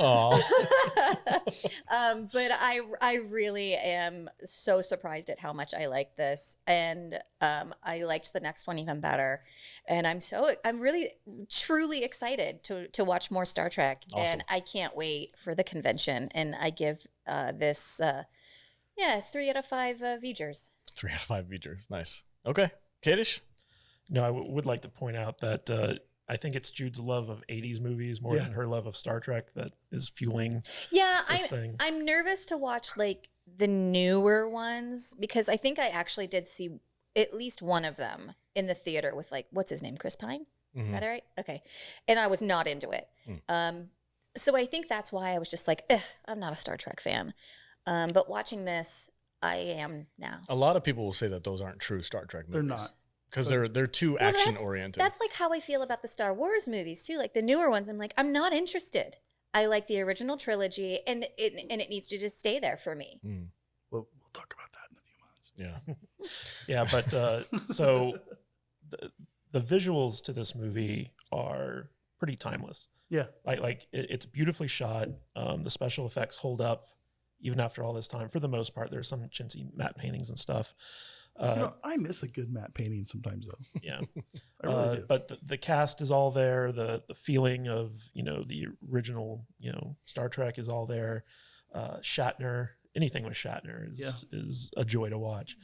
But I really am so surprised at how much I like this, and I liked the next one even better. And I'm really truly excited to watch more Star Trek, and I can't wait for the convention. And I give this 3 out of 5 V'gers. 3 out of 5 V'gers. Nice. Okay. Kadish? No, I would like to point out that I think it's Jude's love of 80s movies more than her love of Star Trek that is fueling this thing. I'm nervous to watch like the newer ones, because I think I actually did see at least one of them in the theater with like, what's his name? Chris Pine? Is that right? Okay. And I was not into it. So I think that's why I was just like, I'm not a Star Trek fan. But watching this, I am now. A lot of people will say that those aren't true Star Trek movies. They're not. Because they're too action oriented. That's like how I feel about the Star Wars movies too. Like the newer ones, I'm like, I'm not interested. I like the original trilogy, and it needs to just stay there for me. We'll talk about that in a few months. Yeah. Yeah, but so the visuals to this movie are pretty timeless. Yeah. Like it's beautifully shot. The special effects hold up even after all this time. For the most part, there's some chintzy matte paintings and stuff. I miss a good matte painting sometimes, though. Yeah, I really do. But the cast is all there. The feeling of the original Star Trek is all there. Shatner, anything with Shatner is a joy to watch.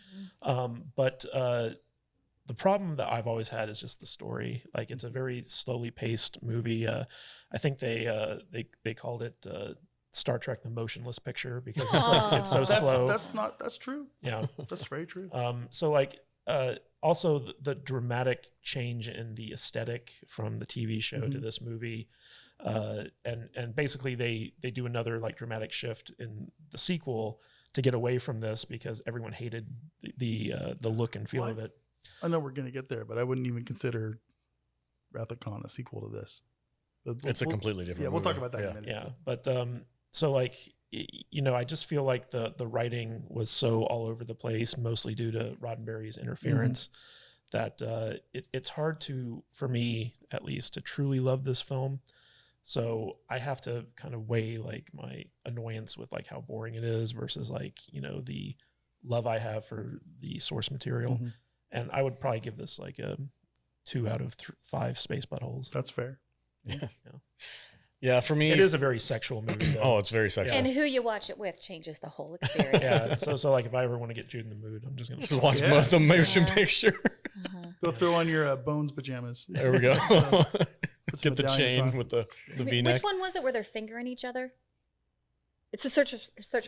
But the problem that I've always had is just the story. Like it's a very slowly paced movie. I think they called it Star Trek: The Motionless Picture because it's so slow. That's true. Yeah, that's very true. So like also the dramatic change in the aesthetic from the TV show to this movie, and basically they do another like dramatic shift in the sequel to get away from this because everyone hated the look and feel of it. I know we're gonna get there, but I wouldn't even consider Wrath of Khan a sequel to this. But It's a completely different. Yeah, we'll movie. talk about that in a minute. Yeah, but so like I just feel like the writing was so all over the place, mostly due to Roddenberry's interference, that it's hard for me at least, to truly love this film. So I have to kind of weigh like my annoyance with like how boring it is versus like the love I have for the source material, and I would probably give this like a 2 out of 5 space buttholes. That's fair. Yeah, for me, it is a very sexual movie. Though. Oh, it's very sexual. And who you watch it with changes the whole experience. Yeah, so like if I ever want to get Jude in the mood, I'm just gonna just watch the motion picture. Go throw on your Bones pajamas. There we go. Get the medallions chain on. with the V-neck. Which one was it where they're fingering each other? It's a Search for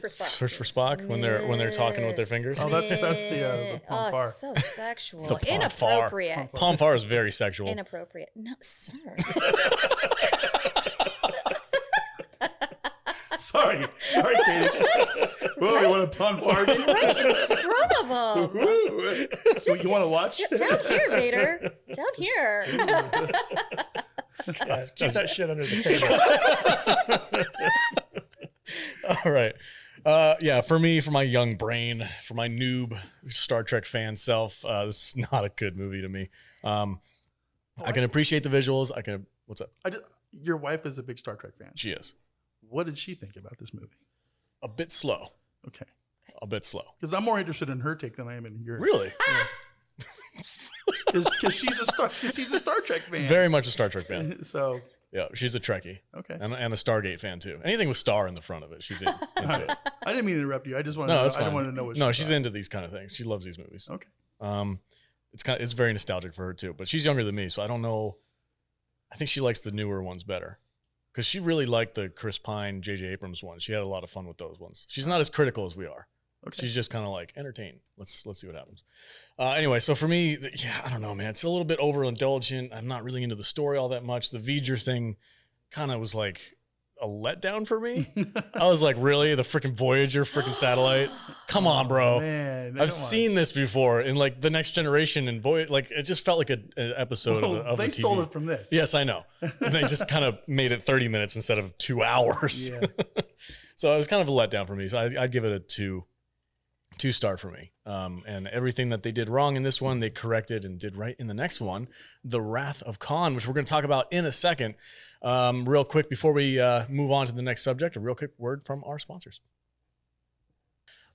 Spock. Search for Spock when they're talking with their fingers. Oh, that's the Pomfar. So sexual. The Pomfar. Inappropriate. Pomfar is very sexual. Inappropriate. No, sir. Sorry, Katie. Whoa, you want a Pomfar? Right in front of him. So you want to watch? Down here, Vader. Down here. Yeah, keep that shit under the table. All right. Yeah, for me, for my young brain, for my noob Star Trek fan self, this is not a good movie to me. I can appreciate the visuals. What's up? Your wife is a big Star Trek fan. She is. What did she think about this movie? A bit slow. Okay. A bit slow. Because I'm more interested in her take than I am in yours. Really? Because she's a Star Trek fan. Very much a Star Trek fan. So yeah, she's a Trekkie. Okay. And a Stargate fan too. Anything with Star in the front of it, she's into it. I didn't mean to interrupt you. I just wanted No, to that's know, I fine. wanted to know what No, she she's thought. into these kind of things. She loves these movies. Okay. It's very nostalgic for her too. But she's younger than me, so I don't know. I think she likes the newer ones better. Because she really liked the Chris Pine, J.J. Abrams ones. She had a lot of fun with those ones. She's not as critical as we are. Okay. She's just kind of like, entertain. Let's see what happens. Anyway, so for me, I don't know, man. It's a little bit overindulgent. I'm not really into the story all that much. The V'ger thing kind of was like a letdown for me. I was like, really? The freaking Voyager freaking satellite? Come on, bro. Man, I've seen this before in like The Next Generation and Voyager. Like, it just felt like an episode of they the TV. stole it from this. Yes, I know. And they just kind of made it 30 minutes instead of 2 hours. Yeah. So it was kind of a letdown for me. So I'd give it a 2-star for me. And everything that they did wrong in this one, they corrected and did right in the next one, The Wrath of Khan, which we're going to talk about in a second. Real quick, before we move on to the next subject, a real quick word from our sponsors.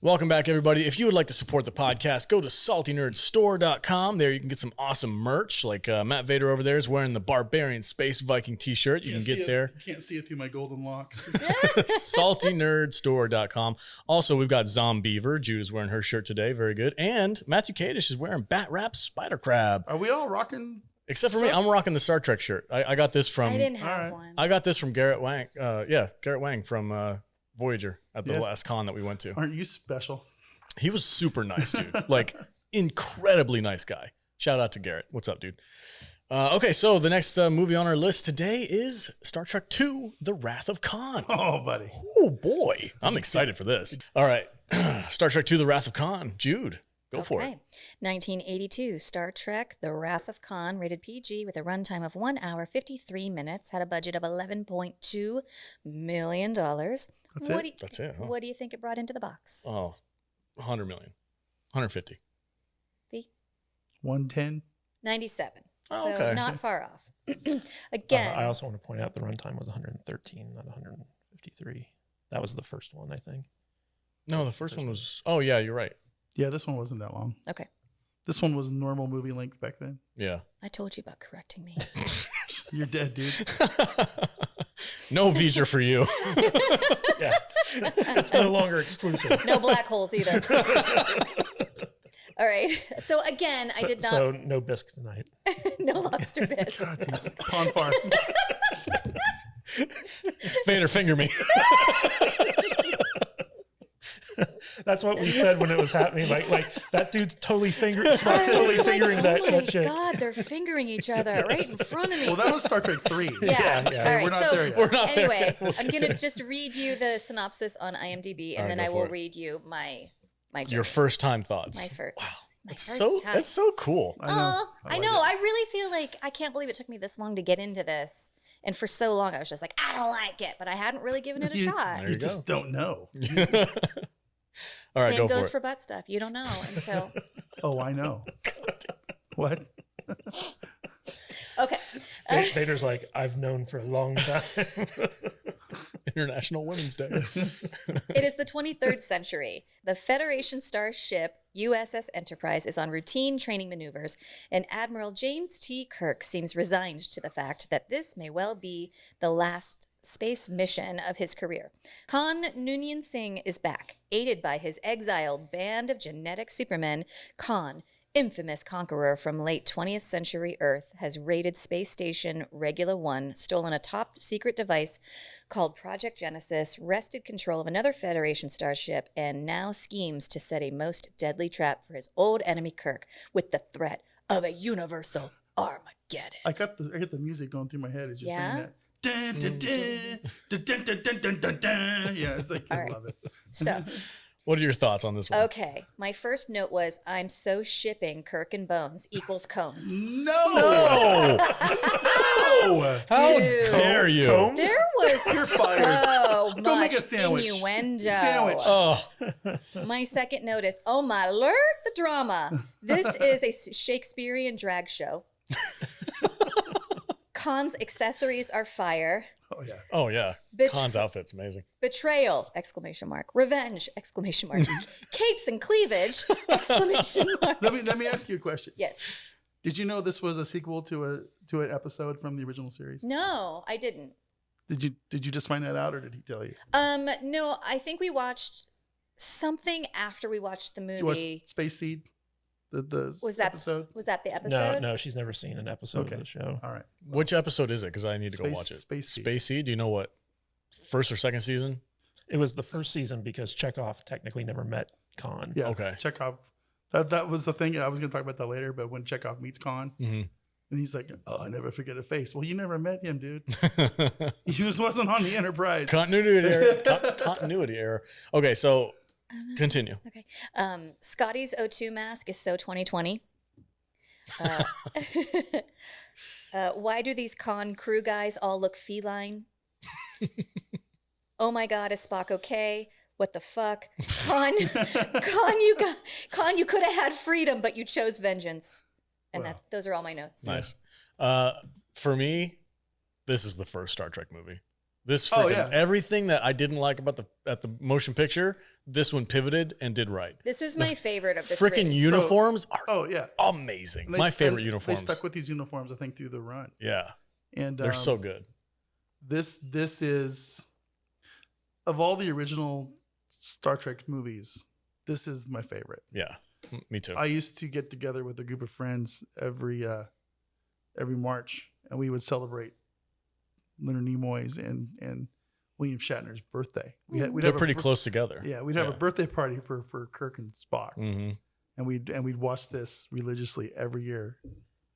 Welcome back, everybody. If you would like to support the podcast, go to saltynerdstore.com. There you can get some awesome merch. Like Matt Vader over there is wearing the Barbarian Space Viking t-shirt. You can get there. You can't see it through my golden locks. saltynerdstore.com. Also, we've got Zombeaver. Jude is wearing her shirt today. Very good. And Matthew Kadish is wearing Bat Wrap Spider Crab. Are we all rocking? Except for me, I'm rocking the Star Trek shirt. I got this from... I didn't have one. I got this from Garrett Wang. Garrett Wang from Voyager at the last con that we went to. Aren't you special? He was super nice, dude. Like, incredibly nice guy. Shout out to Garrett. What's up, dude? Okay, so the next movie on our list today is Star Trek II, The Wrath of Khan. Oh, buddy. Oh, boy. I'm excited for this. All right. Star Trek II, The Wrath of Khan. Jude, go for it. 1982, Star Trek, The Wrath of Khan, rated PG with a runtime of 1 hour, 53 minutes, had a budget of $11.2 million. That's it? That's it, huh? What do you think it brought into the box? Oh, 100 million. 150. V? 110. 97. Oh, so okay. not far off. Again. I also want to point out the runtime was 113, not 153. That was the first one, I think. No, the first one was... Oh, yeah, you're right. Yeah, this one wasn't that long. Okay. This one was normal movie length back then. Yeah. I told you about correcting me. You're dead, dude. No V'ger for you. Yeah. It's no longer exclusive. No black holes either. All right. So again, I did not. So no bisque tonight. No lobster bits. God, dude. Ponfar. Vader, finger me. That's what we said when it was happening. Like that dude's totally Spock's totally fingering that chick. God, they're fingering each other right in front of me. Well, that was Star Trek 3. Yeah. Yeah. All right. We're not so there yet. We're not anyway, there. I'm gonna just read you the synopsis on IMDb, and All right, then go I for will it. read you my my journey. Your first time thoughts. My first. Wow. My That's first time. That's so cool. I know. I know. I really feel like I can't believe it took me this long to get into this. And for so long, I was just like, I don't like it, but I hadn't really given it a shot. There You you go. just don't know. All right, Same go goes for for butt stuff. You don't know. And so, Oh, I know. What? okay. Vader's like, I've known for a long time. International Women's Day. It is the 23rd century. The Federation starship USS Enterprise is on routine training maneuvers, and Admiral James T. Kirk seems resigned to the fact that this may well be the last space mission of his career. Khan Noonien Singh is back, aided by his exiled band of genetic supermen. Khan, infamous conqueror from late 20th century Earth, has raided Space Station Regula 1, stolen a top-secret device called Project Genesis, wrested control of another Federation starship, and now schemes to set a most deadly trap for his old enemy Kirk with the threat of a universal Armageddon. I get the music going through my head as you're Yeah? saying that. Dun, dun, dun, dun, dun, dun, dun, dun, dun. Yeah, it's like, I love it. So, What are your thoughts on this one? okay, my first note was, I'm so shipping Kirk and Bones equals cones. No! No! No! How Dude. dare you? Combs? There was You're fired. so Go make much a sandwich. innuendo. Sandwich. Oh, My second notice, oh my lord, the drama. This is a Shakespearean drag show. Khan's accessories are fire. Oh, yeah. oh yeah. Bitch. Khan's outfit's amazing. Betrayal! Exclamation mark. Revenge! Exclamation mark. Capes and cleavage! Exclamation mark. Let me ask you a question. Yes. Did you know this was a sequel to an episode from the original series? No, I didn't. Did you just find that out, or did he tell you? No, I think we watched something after we watched the You movie. watched Space Seed? The Was that episode? Was that the No, episode? no, she's never seen an episode Okay. of the show. All right. Which episode is it? Because I need to go Space- watch it. Space Seed. Space Seed. Do you know what? First or second season? It was the first season because Chekhov technically never met Khan. Yeah. Okay. Chekhov. That was the thing. I was going to talk about that later, but when Chekhov meets Khan, Mm-hmm. and he's like, "Oh, I never forget a face." Well, you never met him, dude. He wasn't on the Enterprise. Continuity error. Continuity error. Okay, so continue. Okay. Scotty's O2 mask is so 2020. Why do these Khan crew guys all look feline? Oh my God, is Spock okay? What the fuck? Khan, you could have had freedom, but you chose vengeance. And Wow. those are all my notes. Nice. For me, this is the first Star Trek movie. This Oh, freaking yeah. everything that I didn't like about the motion picture, this one pivoted and did right. This was my favorite of the Freaking three. uniforms are Oh yeah. amazing. And My favorite and uniforms. They stuck with these uniforms, I think, through the run. Yeah, And they're so good. This is, of all the original Star Trek movies, this is my favorite. Yeah, me too. I used to get together with a group of friends every March, and we would celebrate Leonard Nimoy's and William Shatner's birthday. We'd They're have pretty close together. Yeah, we'd have a birthday party for Kirk and Spock, Mm-hmm. and we'd watch this religiously every year,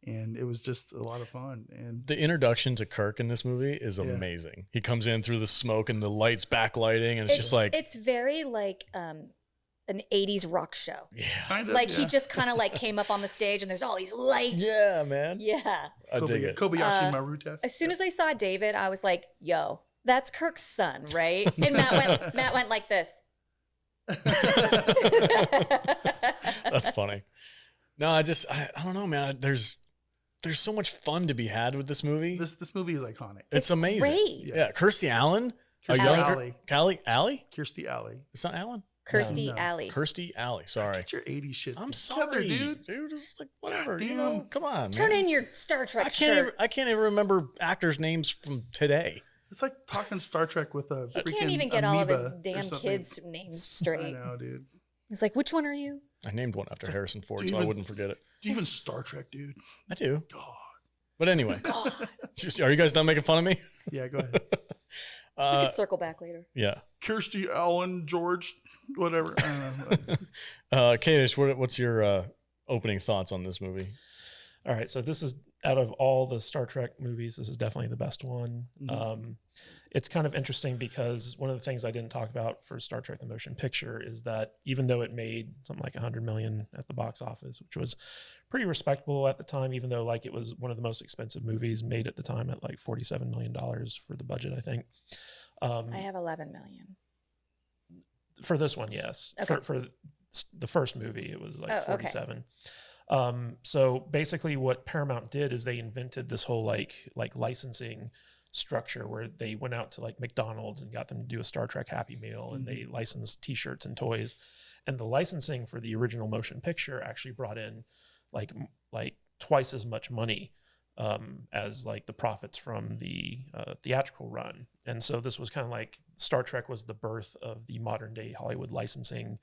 and it was just a lot of fun. And The introduction to Kirk in this movie is amazing. He comes in through the smoke and the lights backlighting, and it's just like, it's very like an 80s rock show. yeah, kind of, Like he yeah. just kind of like came up on the stage and there's all these lights. yeah, man. Yeah. I dig it. Kobayashi Maru test. As soon as I saw David, I was like, yo, that's Kirk's son, right? And Matt went like this. That's funny. No, I don't know, man. There's so much fun to be had with this movie. This movie is iconic. It's amazing. Great. Yes. Yeah, Kirstie Allen, Kirstie a young Alley. Allie. Kirstie Alley. It's not Allen. Kirstie No. Alley. Kirstie Alley. Sorry. Get your 80s shit I'm together, sorry, dude. It's like whatever. God You know, damn. come on, Turn man. in your Star Trek I shirt. can't even remember actors' names from today. It's like talking Star Trek with a He freaking can't even get all of his amoeba or damn something. kids' names I straight. know, dude. He's like, which one are you? I named one after Harrison Ford, do you so I even- wouldn't forget it. Do you even Star Trek, dude? I do. God. But anyway, are you guys done making fun of me? Yeah, go ahead. We could circle back later. Yeah. Kirstie Allen, George, whatever. I don't know. Kadish, what's your opening thoughts on this movie? All right, so this is out of all the Star Trek movies, this is definitely the best one. It's kind of interesting because one of the things I didn't talk about for Star Trek: The Motion Picture is that even though it made something like $100 million at the box office, which was pretty respectable at the time, even though like it was one of the most expensive movies made at the time at like $47 million for the budget, I think. I have 11 million. For this one, yes. Okay. For the first movie, it was like 47. Okay. So basically what Paramount did is they invented this whole like licensing structure where they went out to like McDonald's and got them to do a Star Trek Happy Meal, and they licensed t-shirts and toys. And the licensing for the original motion picture actually brought in like twice as much money as like the profits from the theatrical run. And so this was kind of like Star Trek was the birth of the modern day Hollywood licensing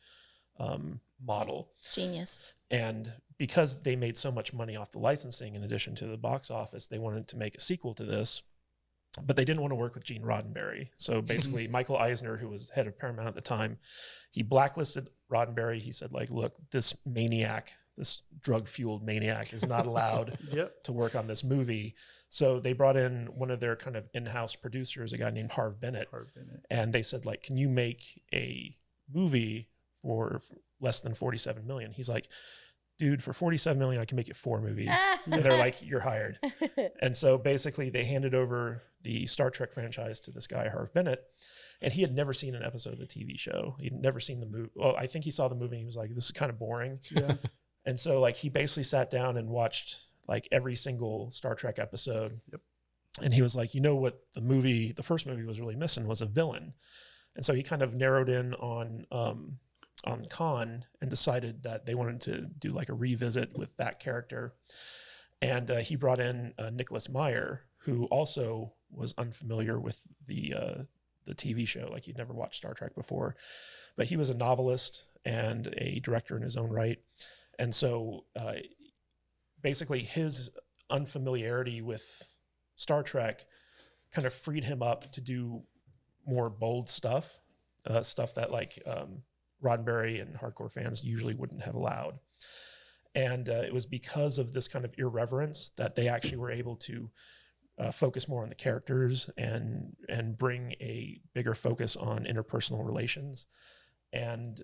model. Genius. And because they made so much money off the licensing in addition to the box office, they wanted to make a sequel to this, but they didn't want to work with Gene Roddenberry. So basically Michael Eisner, who was head of Paramount at the time, he blacklisted Roddenberry. He said like, look, this maniac, this drug-fueled maniac is not allowed to work on this movie. So they brought in one of their kind of in-house producers, a guy named Harv Bennett. And they said like, can you make a movie for less than 47 million? He's like, dude, for 47 million, I can make it 4 movies. And they're like, you're hired. And so basically they handed over the Star Trek franchise to this guy, Harv Bennett. And he had never seen an episode of the TV show. He'd never seen the movie. Well, I think he saw the movie and he was like, this is kind of boring. Yeah. And so like he basically sat down and watched like every single Star Trek episode. Yep. And he was like, you know what the first movie was really missing was a villain. And so he kind of narrowed in on Khan and decided that they wanted to do like a revisit with that character. And he brought in Nicholas Meyer, who also was unfamiliar with the TV show. Like he'd never watched Star Trek before, but he was a novelist and a director in his own right. And so basically his unfamiliarity with Star Trek kind of freed him up to do more bold stuff that like Roddenberry and hardcore fans usually wouldn't have allowed. And it was because of this kind of irreverence that they actually were able to focus more on the characters and bring a bigger focus on interpersonal relations. And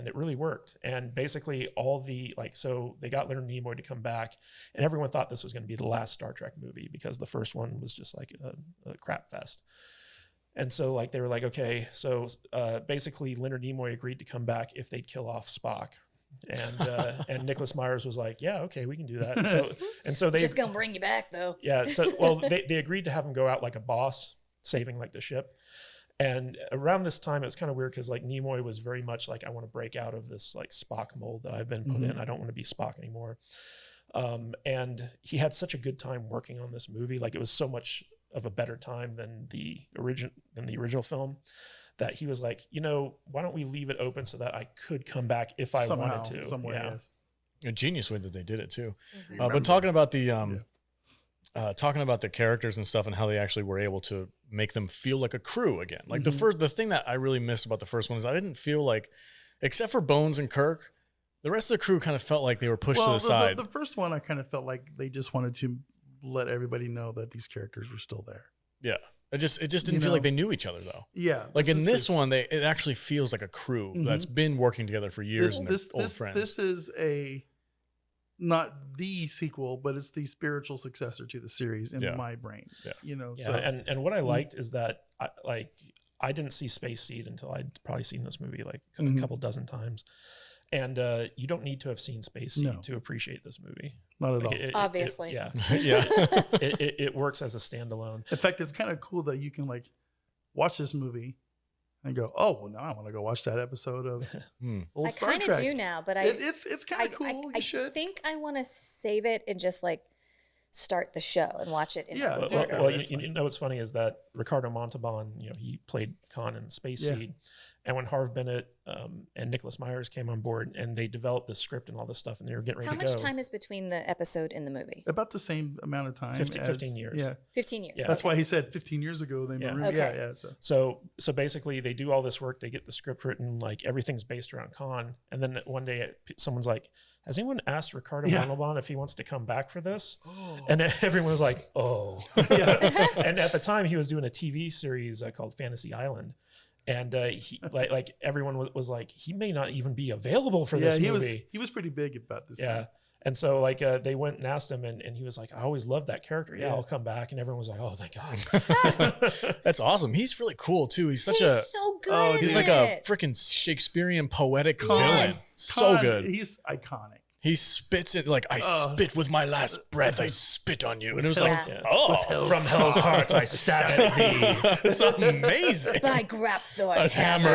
it really worked. And basically so they got Leonard Nimoy to come back, and everyone thought this was going to be the last Star Trek movie because the first one was just like a crap fest. And so like they were like, okay, so basically Leonard Nimoy agreed to come back if they'd kill off Spock. And Nicholas Myers was like, yeah, okay, we can do that. And so they just gonna bring you back though. Yeah. So well, they agreed to have him go out like a boss, saving like the ship. And around this time, it was kind of weird because like Nimoy was very much like, I want to break out of this like Spock mold that I've been put in. I don't want to be Spock anymore. And he had such a good time working on this movie. Like it was so much of a better time than the original film, that he was like, why don't we leave it open so that I could come back if I wanted to. Somewhere, yes. A genius way that they did it too. But talking about the characters and stuff and how they actually were able to make them feel like a crew again. Like the thing that I really missed about the first one is I didn't feel like, except for Bones and Kirk, the rest of the crew kind of felt like they were pushed to the side. The first one, I kind of felt like they just wanted to let everybody know that these characters were still there. Yeah. It just didn't feel like they knew each other though. Yeah. Like in this one, it actually feels like a crew that's been working together for years and they're old friends. This is not the sequel, but it's the spiritual successor to the series in my brain. Yeah. So and what I liked is that I didn't see Space Seed until I'd probably seen this movie like a couple dozen times. And you don't need to have seen Space Seed to appreciate this movie. Not at all. Obviously. It works as a standalone. In fact, it's kind of cool that you can like watch this movie and go, oh, well, now I want to go watch that episode of old Star Trek. I kind of do now, but it's kind of cool. I think I want to save it and just like start the show and watch it. You know what's funny is that Ricardo Montalban, he played Khan in Space Seed. And when Harv Bennett and Nicholas Myers came on board and they developed the script and all this stuff and they were getting ready to go. How much time is between the episode and the movie? About the same amount of time. 15 years. Yeah. 15 years. Yeah. That's why he said 15 years ago they moved. Okay. So basically they do all this work. They get the script written, like everything's based around Khan. And then one day someone's like, has anyone asked Ricardo Montalban if he wants to come back for this? And everyone was like, oh. And at the time, he was doing a TV series called Fantasy Island. And he like everyone was like, he may not even be available for this movie. He was pretty big about this. Yeah. Time. And so like they went and asked him and he was like, I always loved that character. Yeah, I'll come back. And everyone was like, oh, thank God. That's awesome. He's really cool too. He's such so good. He's like a freaking Shakespearean poetic villain. So good. He's iconic. He spits it like, I spit with my last breath. I spit on you. And it was like, from hell's heart, I stab at thee. It's amazing. By Grapthor's hammer.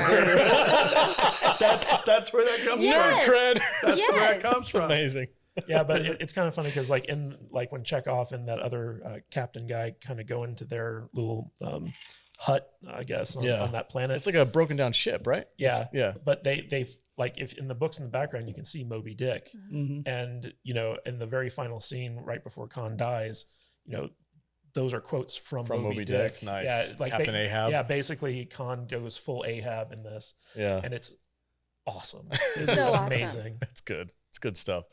That's where that comes from. Nerd cred. That's where it comes from. Amazing. Yeah, but it's kind of funny because like when Chekhov and that other captain guy kind of go into their little hut, I guess, on that planet. It's like a broken down ship, right? Yeah. Yeah. But they've like if in the books in the background, you can see Moby Dick. And, you know, in the very final scene right before Khan dies, you know, those are quotes from Moby Dick. Nice. Yeah, like Captain Ahab. Yeah, basically Khan goes full Ahab in this. Yeah. And it's awesome. It's so awesome. Amazing. It's good. It's good stuff.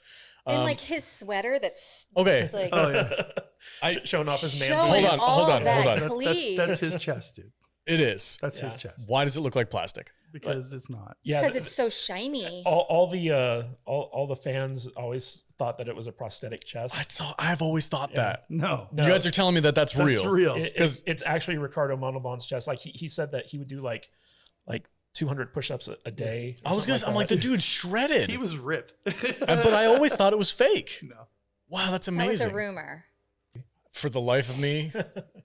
And like his sweater that's okay. Like, showing off his man. Hold on. That's his chest, dude. It is. That's his chest. Why does it look like plastic? Because it's not. Yeah, because it's so shiny. All the fans always thought that it was a prosthetic chest. I've always thought that. No. You guys are telling me that that's real. That's real. Because it's actually Ricardo Montalban's chest. Like he said that he would do like 200 push-ups a day. I was I'm like, the dude's shredded. He was ripped. But I always thought it was fake. No. Wow, that's amazing. That was a rumor. For the life of me,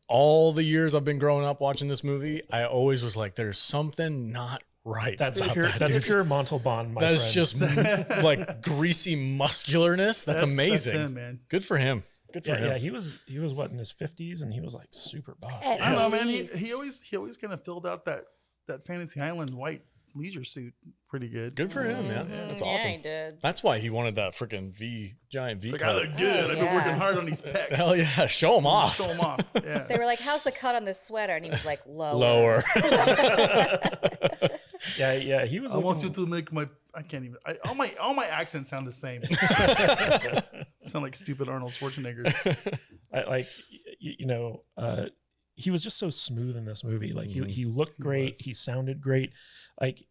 all the years I've been growing up watching this movie, I always was like, there's something not right. That's pure Montalban, my That's friend. just like greasy muscularness. That's amazing. That's him, man. Good for him. Good for him. Yeah, he was what, in his 50s, and he was like super buff. I don't know, man. He always kind of filled out that Fantasy Island white leisure suit pretty good. Good for him, man. Yeah, that's awesome. Yeah, he did. That's why he wanted that freaking giant V Like, cut. I look good. I've been working hard on these pecs. Hell yeah, show him off. Show him off. Yeah. They were like, how's the cut on this sweater? And he was like, lower. Lower. Yeah, he was. I want you to make my. I can't even. All my accents sound the same. Sound like stupid Arnold Schwarzenegger. He was just so smooth in this movie. Like he looked great. He sounded great. Like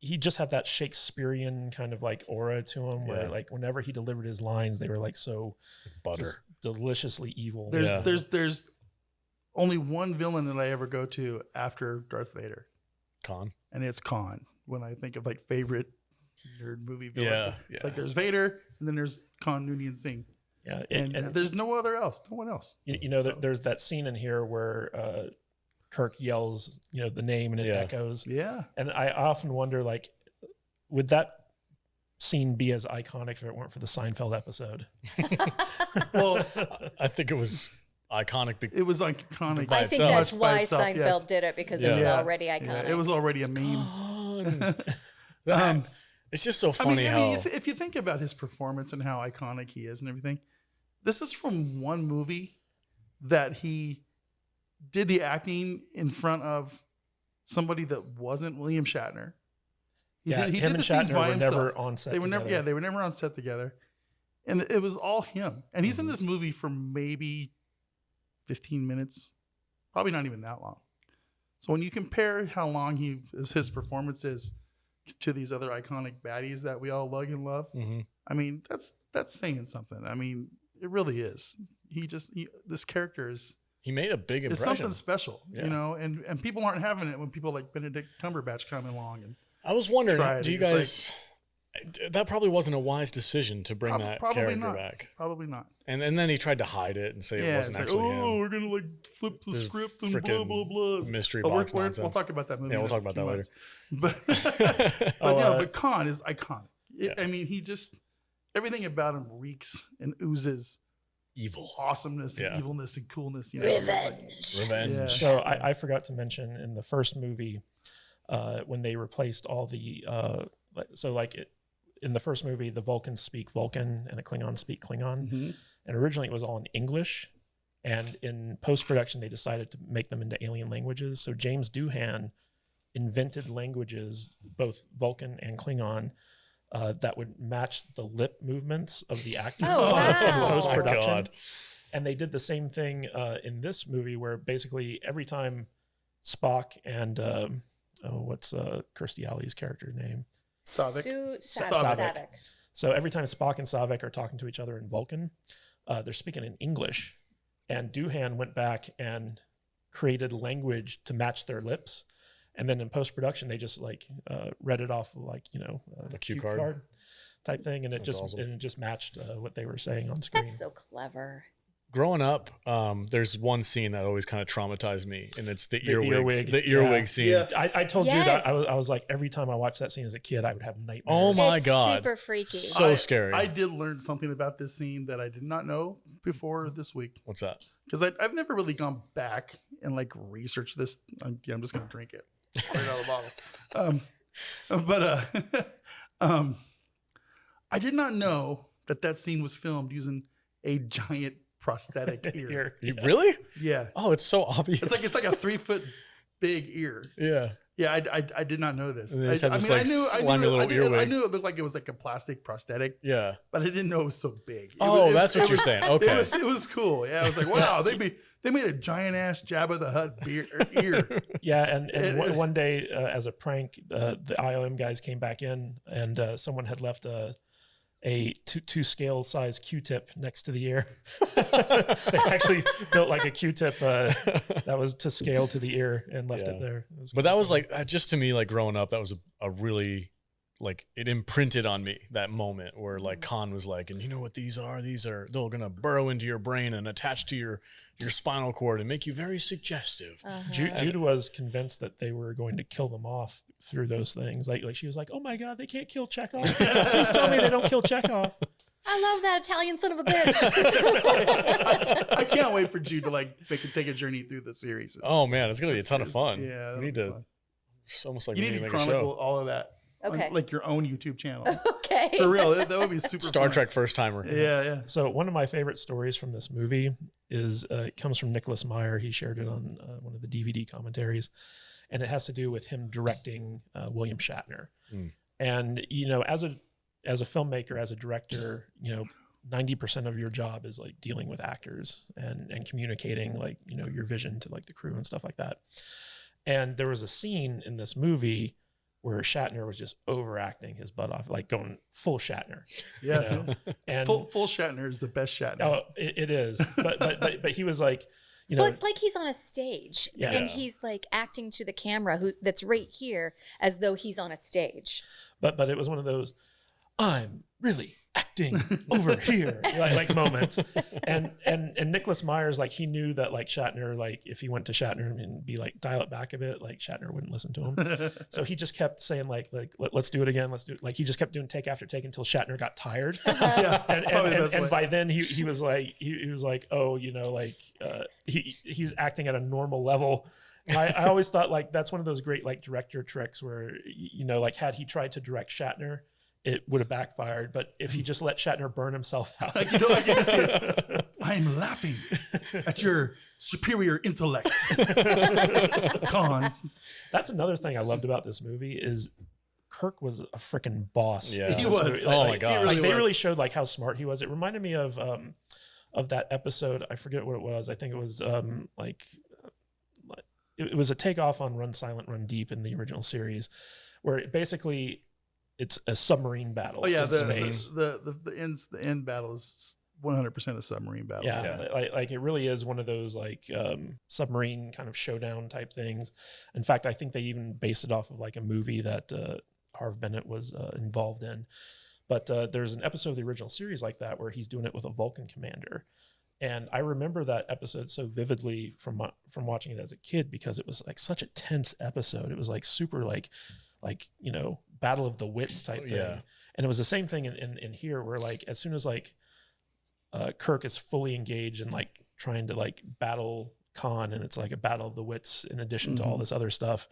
he just had that Shakespearean kind of like aura to him, where like whenever he delivered his lines, they were like so butter, deliciously evil. There's only one villain that I ever go to after Darth Vader. Khan. And it's Khan. When I think of like favorite nerd movie villains, it's like there's Vader and then there's Khan Noonien Singh. Yeah, and there's no one else. There's that scene in here where Kirk yells, the name and it echoes. Yeah. And I often wonder, like, would that scene be as iconic if it weren't for the Seinfeld episode? Well, I think it was iconic. It was iconic. I think that's why Seinfeld did it, because it was already iconic. Yeah, it was already a meme. It's just so funny how if you think about his performance and how iconic he is and everything, this is from one movie that he did the acting in front of somebody that wasn't William Shatner. He did him and Shatner were never on set together. They were never on set together. And it was all him. And he's in this movie for maybe 15 minutes, probably not even that long. So when you compare how long his performance is to these other iconic baddies that we all love and love, I mean, that's saying something. I mean, it really is. This character is. He made a big impression. It's something special, and people aren't having it when people like Benedict Cumberbatch come along. And I was wondering, do you guys? That probably wasn't a wise decision to bring that character back. Probably not. And then he tried to hide it and say it wasn't actually him. We're gonna like flip the script and blah blah blah. Mystery box nonsense. We'll talk about that movie. Yeah, we'll talk about that later. But Khan is iconic. I mean, he just everything about him reeks and oozes evil, awesomeness, and evilness, and coolness. Revenge. Yeah. So I forgot to mention in the first movie when they replaced all the in the first movie, the Vulcans speak Vulcan and the Klingons speak Klingon. And originally it was all in English. And in post-production, they decided to make them into alien languages. So James Doohan invented languages, both Vulcan and Klingon, that would match the lip movements of the actors Oh, wow. in post-production. Oh my God. And they did the same thing in this movie, where basically every time Spock and what's Kirstie Alley's character name? Savik. Savik. So every time Spock and Savik are talking to each other in Vulcan, they're speaking in English. And Doohan went back and created language to match their lips. And then in post-production, they just like read it off like, the cue card type thing. And it That's awesome. and it just matched what they were saying on screen. That's so clever. Growing up, there's one scene that always kind of traumatized me, and it's the earwig. The Yeah. earwig scene. Yeah. I told Yes. you that I was like, every time I watched that scene as a kid, I would have nightmares. Oh my It's God. super freaky. So scary. I did learn something about this scene that I did not know before this week, What's that? because I've never really gone back and like researched this. I'm just gonna drink it right out of the bottle. I did not know that scene was filmed using a giant prosthetic ear. Really? Yeah, Oh, it's so obvious. it's like a 3 foot big ear. Yeah. Yeah, I did not know this. And they just have this, I like, knew slimy little I earwig. knew it looked like it was like a plastic prosthetic, Yeah. but I didn't know it was so big. That's what you're saying. Okay. It was cool. Yeah, I was like, wow, they made a giant ass Jabba the Hutt ear. Yeah, and one day as a prank, the IOM guys came back in, and someone had left a two scale size Q-tip next to the ear. They actually built like a Q-tip that was to scale to the ear and left it there. But that was like, just to me, like growing up, that was a really, like, it imprinted on me, that moment where like Khan was like, and you know what these are? They're going to burrow into your brain and attach to your spinal cord and make you very suggestive. Jude was convinced that they were going to kill them off through those things. Like she was like, oh my God, they can't kill Chekhov. Please tell me they don't kill Chekhov. I love that Italian son of a bitch. I can't wait for Jude to like take a journey through the series. Oh man, it's going to be a ton of fun. Yeah, We need that'll to, be fun. it's almost like You we need need to to make a chronicle show. all of that. Okay. On, like your own YouTube channel. Okay. For real, that would be super Star fun. Trek first timer. Yeah. So one of my favorite stories from this movie is it comes from Nicholas Meyer. He shared it on one of the DVD commentaries, and it has to do with him directing William Shatner. And as a filmmaker, as a director, 90% of your job is like dealing with actors and communicating like your vision to like the crew and stuff like that. And there was a scene in this movie where Shatner was just overacting his butt off, like going full Shatner. Yeah. And Full Shatner is the best Shatner. oh, it is. But he was like, Well, it's like he's on a stage Yeah. and he's like acting to the camera that's right here as though he's on a stage. but it was one of those, I'm really acting over here, like moments. And Nicholas Meyer's like, he knew that like Shatner, like if he went to Shatner and be like, dial it back a bit, like Shatner wouldn't listen to him. So he just kept saying like let's do it again. Let's do it. Like he just kept doing take after take until Shatner got tired. Yeah, and by then he was like, oh, he's acting at a normal level. I always thought like that's one of those great like director tricks where, like had he tried to direct Shatner, it would have backfired. But if he just let Shatner burn himself out. Like, I can just see it. I'm laughing at your superior intellect. Khan. That's another thing I loved about this movie is Kirk was a freaking boss. Yeah. He in this was. movie. Oh my God. He They was. really showed like how smart he was. It reminded me of that episode. I forget what it was. I think it was it was a takeoff on Run Silent, Run Deep in the original series, where basically it's a submarine battle. Oh yeah, in space. the end battle is 100% a submarine battle. Yeah. Like it really is one of those like submarine kind of showdown type things. In fact, I think they even based it off of like a movie that Harv Bennett was involved in. But there's an episode of the original series like that where he's doing it with a Vulcan commander. And I remember that episode so vividly from watching it as a kid because it was like such a tense episode. It was like super like battle of the wits type thing. Yeah. And it was the same thing in here where like as soon as like Kirk is fully engaged in like trying to like battle Khan, and it's like a battle of the wits in addition to all this other stuff.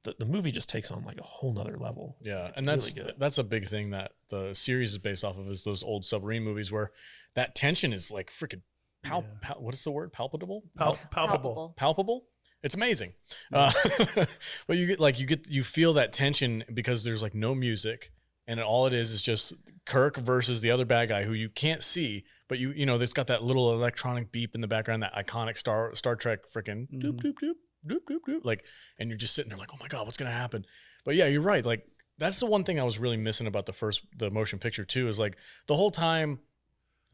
The movie just takes on like a whole nother level. Yeah, It's and really that's a big thing that the series is based off of is those old submarine movies where that tension is like freaking what is the word? Palpable? Palpable. Palpable? It's amazing. But you feel that tension because there's like no music. And all it is just Kirk versus the other bad guy who you can't see, but you know, it's got that little electronic beep in the background, that iconic Star Trek freaking doop, doop, doop, doop, doop, doop. Like, and you're just sitting there like, oh my God, what's going to happen? But yeah, you're right. Like, that's the one thing I was really missing about the motion picture too, is like the whole time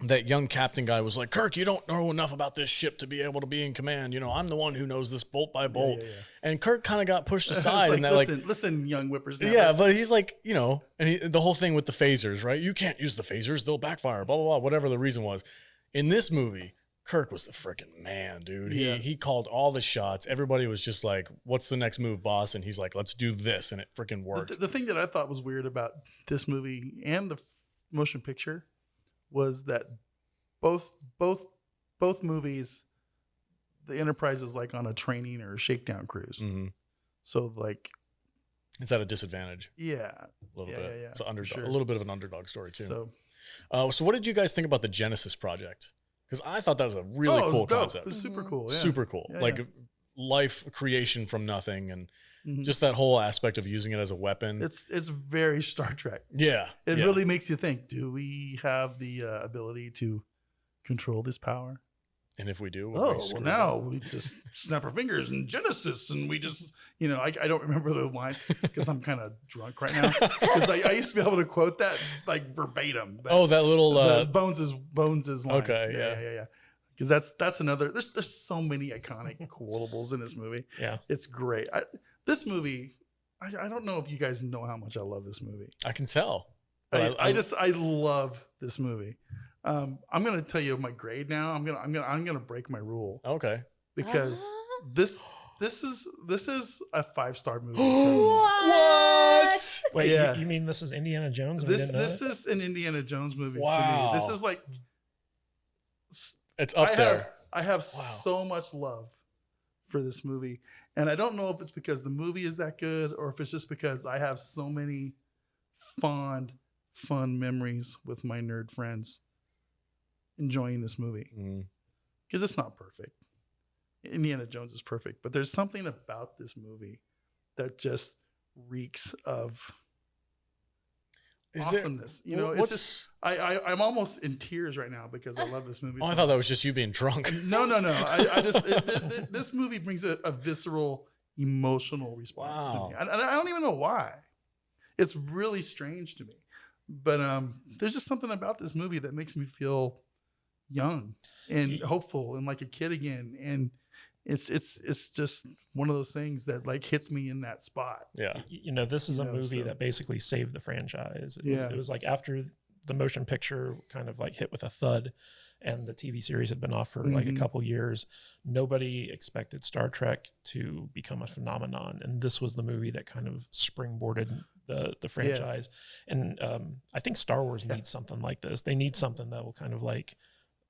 that young captain guy was like, Kirk, you don't know enough about this ship to be able to be in command. You know, I'm the one who knows this bolt by bolt. Yeah. And Kirk kind of got pushed aside. Like, and that listen, young whippersnapper. Yeah, but he's like, you know, and the whole thing with the phasers, right? You can't use the phasers. They'll backfire, blah, blah, blah, whatever the reason was. In this movie, Kirk was the freaking man, dude. He called all the shots. Everybody was just like, what's the next move, boss? And he's like, let's do this. And it freaking worked. The thing that I thought was weird about this movie and the motion picture was that both movies, the Enterprise is like on a training or a shakedown cruise. Mm-hmm. So like, it's at a disadvantage. Yeah. A little bit. Yeah. It's an underdog, sure. a little bit of an underdog story too. So what did you guys think about the Genesis project? Because I thought that was a really cool concept. It was super cool. Yeah. Super cool. Yeah, like life creation from nothing, and mm-hmm. just that whole aspect of using it as a weapon. It's very Star Trek. Yeah. It really makes you think, do we have the ability to control this power? And if we do, now we just snap our fingers and Genesis, and we just, you know, I don't remember the lines because I'm kind of drunk right now. Because I used to be able to quote that like verbatim. That little Bones' line. Okay, yeah. Because that's another. There's so many iconic quotables in this movie. Yeah, it's great. This movie, I don't know if you guys know how much I love this movie. I can tell. I love this movie. I'm gonna tell you my grade now. I'm gonna break my rule. Okay. Because this is a 5-star movie. What? Wait, you mean this is Indiana Jones? This is an Indiana Jones movie wow. for me. This is like, it's up there. I have so much love for this movie, and I don't know if it's because the movie is that good or if it's just because I have so many fun memories with my nerd friends enjoying this movie. Because it's not perfect. Indiana Jones is perfect, but there's something about this movie that just reeks of awesomeness. It's just I'm almost in tears right now because I love this movie. I thought that was just you being drunk. No. This movie brings a visceral, emotional response to me. And I don't even know why. It's really strange to me. But there's just something about this movie that makes me feel young and hopeful and like a kid again. And it's just one of those things that like hits me in that spot. Yeah. This is a movie that basically saved the franchise. It was like after the motion picture kind of like hit with a thud and the TV series had been off for like a couple years, nobody expected Star Trek to become a phenomenon. And this was the movie that kind of springboarded the franchise. Yeah. And I think Star Wars needs something like this. They need something that will kind of like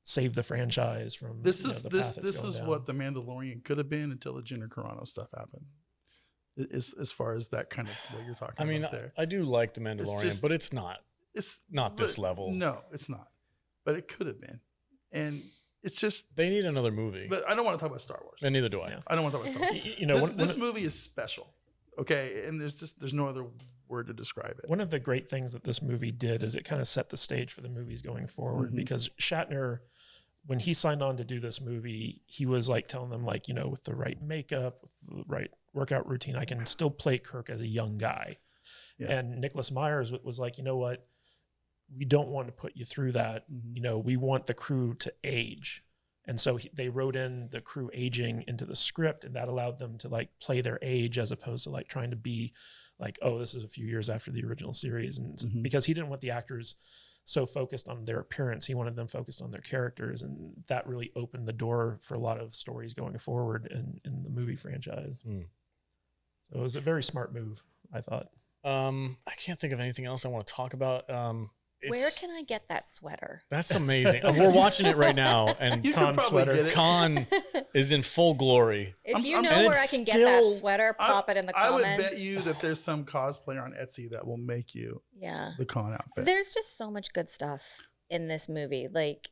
save the franchise from this is what The Mandalorian could have been until the Gina Carano stuff happened. As far as that kind of what you're talking about there. I do like The Mandalorian, but it's not this level. No, it's not. But it could have been. And it's just they need another movie. But I don't want to talk about Star Wars. And neither do I. Yeah. I don't want to talk about Star Wars. This movie is special. Okay, and there's no other word to describe it. One of the great things that this movie did is it kind of set the stage for the movies going forward, because Shatner, when he signed on to do this movie, he was like telling them like, with the right makeup, with the right workout routine, I can still play Kirk as a young guy. Yeah. And Nicholas Myers was like, you know what? We don't want to put you through that. We want the crew to age. And so they wrote in the crew aging into the script, and that allowed them to like play their age as opposed to like trying to be like, oh, this is a few years after the original series. And because he didn't want the actors so focused on their appearance, he wanted them focused on their characters. And that really opened the door for a lot of stories going forward in the movie franchise. So it was a very smart move, I thought. I can't think of anything else I want to talk about. Where can I get that sweater? That's amazing. We're watching it right now, and Khan's sweater. Khan is in full glory. If you know where I can get that sweater, pop it in the comments. I would bet you that there's some cosplayer on Etsy that will make you the Khan outfit. There's just so much good stuff in this movie. Like,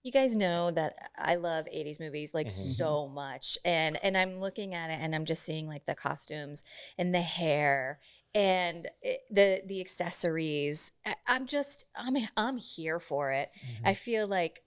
you guys know that I love 80s movies like so much. And I'm looking at it and I'm just seeing like the costumes and the hair and the accessories. I'm here for it. Mm-hmm. I feel like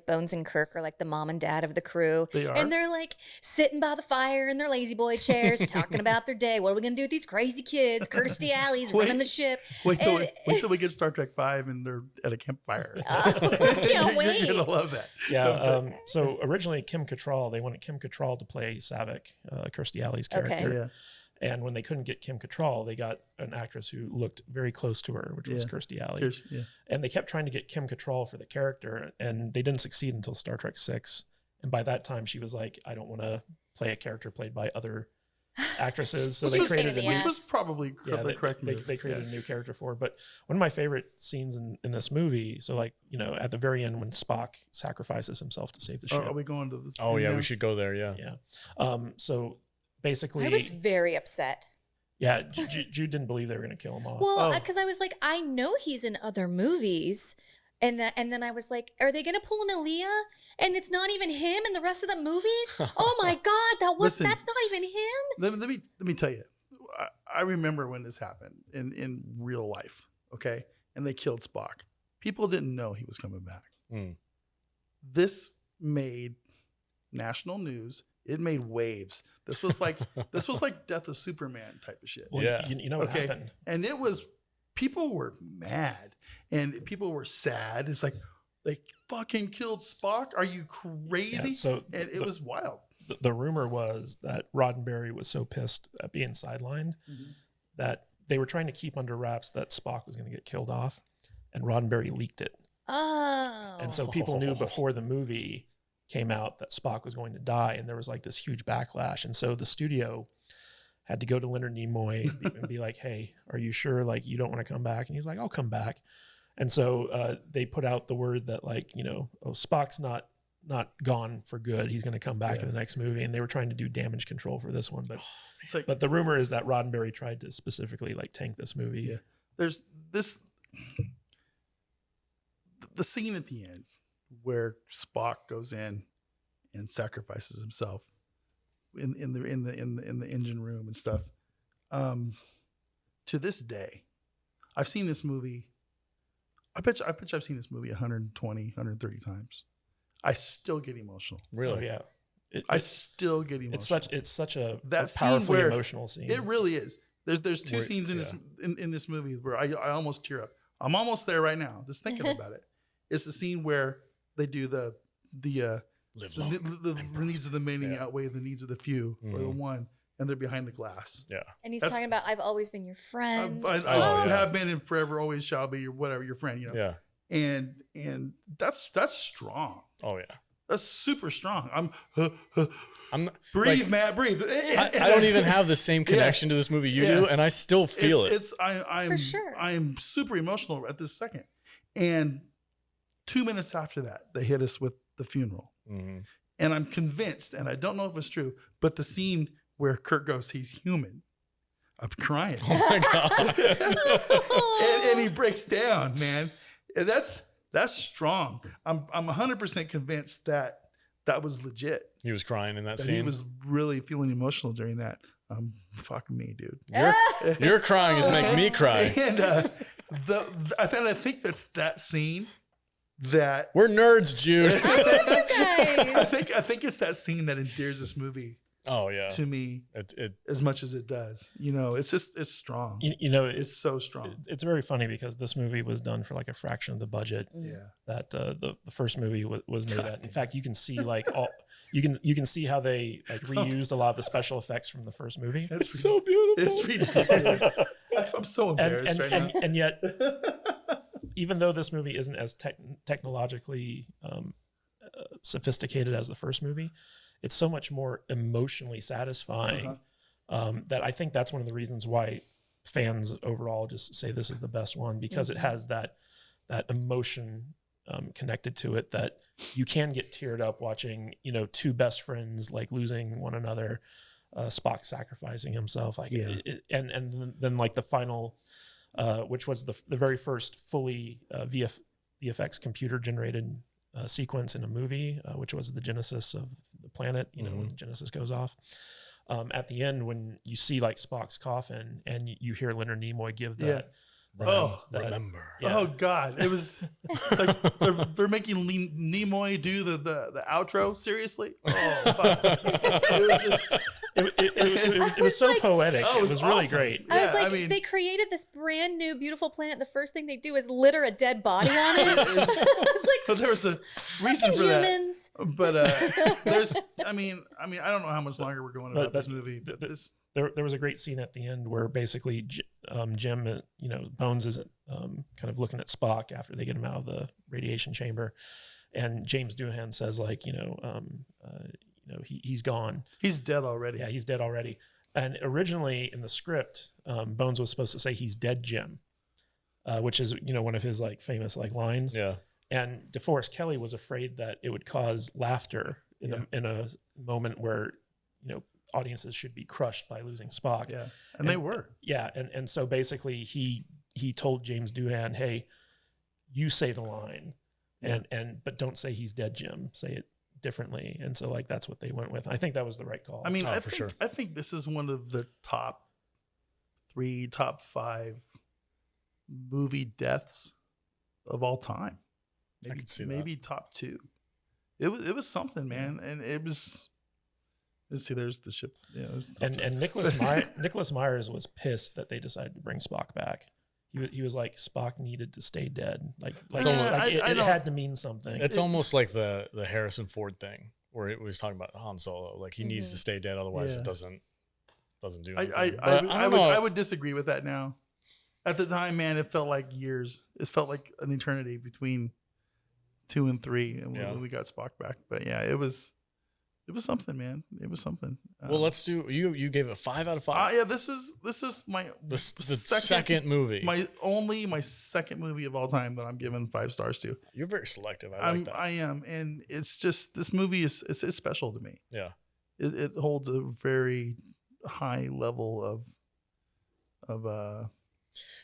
Bones and Kirk are like the mom and dad of the crew. They are. And they're like sitting by the fire in their lazy boy chairs talking about their day. What are we going to do with these crazy kids? Kirstie Alley's running the ship. Wait till we get Star Trek 5 and they're at a campfire. Can't wait. You're going to love that. Yeah. So originally Kim Cattrall, they wanted Kim Cattrall to play Saavik, Kirstie Alley's character. Okay. Yeah. And when they couldn't get Kim Cattrall, they got an actress who looked very close to her, which was Kirstie Alley. Yeah. And they kept trying to get Kim Cattrall for the character, and they didn't succeed until Star Trek VI. And by that time, she was like, I don't want to play a character played by other actresses. So they created a new... Which was probably the correct move. They created a new character for her. But one of my favorite scenes in this movie, so like, you know, at the very end when Spock sacrifices himself to save the ship. Are we going to this? Oh, yeah, we should go there, yeah. Yeah. So... basically, I was very upset. Yeah, Jude didn't believe they were going to kill him off. Well, because I was like, I know he's in other movies, and then I was like, are they going to pull an Aaliyah? And it's not even him in the rest of the movies. Oh my God, that's not even him. Let me tell you, I remember when this happened in real life. Okay, and they killed Spock. People didn't know he was coming back. This made national news. It made waves. This was like Death of Superman type of shit. Well, yeah. You know what happened? And people were mad and people were sad. It's like, they fucking killed Spock. Are you crazy? Yeah, so it was wild. The rumor was that Roddenberry was so pissed at being sidelined that they were trying to keep under wraps that Spock was going to get killed off, and Roddenberry leaked it. Oh. And so people knew before the movie came out that Spock was going to die, and there was like this huge backlash. And so the studio had to go to Leonard Nimoy and be like, hey, are you sure like you don't want to come back? And he's like, I'll come back. And so they put out the word that like, you know, Spock's not gone for good. He's going to come back in the next movie. And they were trying to do damage control for this one. But the rumor is that Roddenberry tried to specifically like tank this movie. Yeah. There's the scene at the end where Spock goes in and sacrifices himself in the engine room and stuff. To this day, I've seen this movie. I bet you I've seen this movie 120, 130 times. I still get emotional. Really? Oh, yeah. I still get emotional. It's such a that powerfully scene emotional scene. It really is. There's two scenes in this movie where I almost tear up. I'm almost there right now, just thinking about it. It's the scene where they do the needs of the many outweigh the needs of the few, or the one, and they're behind the glass. Yeah. And he's talking about, I've always been your friend. I have been and forever always shall be, or whatever, your friend, you know. Yeah. And that's strong. Oh yeah. That's super strong. I'm breathe, like, Matt, breathe. I don't even have the same connection to this movie you do, and I still feel it. I'm for sure. I'm super emotional at this second. And 2 minutes after that, they hit us with the funeral. And I'm convinced, and I don't know if it's true, but the scene where Kirk goes, he's human. I'm crying. Oh my God. and he breaks down, man. And that's strong. I'm 100% convinced that was legit. He was crying in that scene. He was really feeling emotional during that. Fuck me, dude. Your crying is making me cry. And I think that's that scene that we're nerds, Jude. I think it's that scene that endears this movie. Oh yeah, to me, it as much as it does. You know, it's strong. You know, it's so strong. It's very funny because this movie was done for like a fraction of the budget. That the first movie was made at. In fact, you can see like you can see how they like reused a lot of the special effects from the first movie. It's so beautiful. It's ridiculous. I'm so embarrassed right now. And yet, even though this movie isn't as technologically sophisticated as the first movie, it's so much more emotionally satisfying that I think that's one of the reasons why fans overall just say this is the best one, because it has that emotion connected to it that you can get teared up watching, you know, two best friends like losing one another, Spock sacrificing himself, like and then like the final, which was the very first fully VFX computer generated sequence in a movie, which was the genesis of the planet, you know, when Genesis goes off. at the end when you see like Spock's coffin and you hear Leonard Nimoy give that. Remember. Yeah. Oh God, it's like they're making Nimoy do the outro. Seriously, it was so like, poetic. Oh, it was really awesome. great. I was Yeah, like, I mean- they created this brand new beautiful planet. The first thing they do is litter a dead body on it. It's like, But there was a reason fucking for that. humans. But there's, I mean, I don't know how much longer we're going about this movie, but this. There was a great scene at the end where basically Jim, Bones is kind of looking at Spock after they get him out of the radiation chamber, and James Doohan says like, he's gone. He's dead already. Yeah, he's dead already. And originally in the script, Bones was supposed to say he's dead, Jim, which is one of his like famous like lines. Yeah. And DeForest Kelley was afraid that it would cause laughter in a moment where audiences should be crushed by losing Spock. Yeah, and they were. Yeah, and so basically he told James Doohan, "Hey, you say the line, but don't say he's dead, Jim. Say it differently." And so like that's what they went with. I think that was the right call. I mean, I sure. think this is one of the top 5 movie deaths of all time. Maybe, I can see maybe top 2. It was something, man, and it was. Let's see, there's the ship. Yeah, and Nicholas Myers was pissed that they decided to bring Spock back. He was like, Spock needed to stay dead. It had to mean something. It's almost like the Harrison Ford thing where it was talking about Han Solo. Like he needs to stay dead, otherwise it doesn't do anything. I would disagree with that now. At the time, man, it felt like years. It felt like an eternity between 2 and 3, and when we got Spock back. But yeah, it was something, man. It was something. Well, let's do. You gave it a 5 out of 5. Yeah, this is my the second movie. My second movie of all time that I'm giving 5 stars to. You're very selective. I like that. I am, and it's just this movie is special to me. Yeah, it holds a very high level of.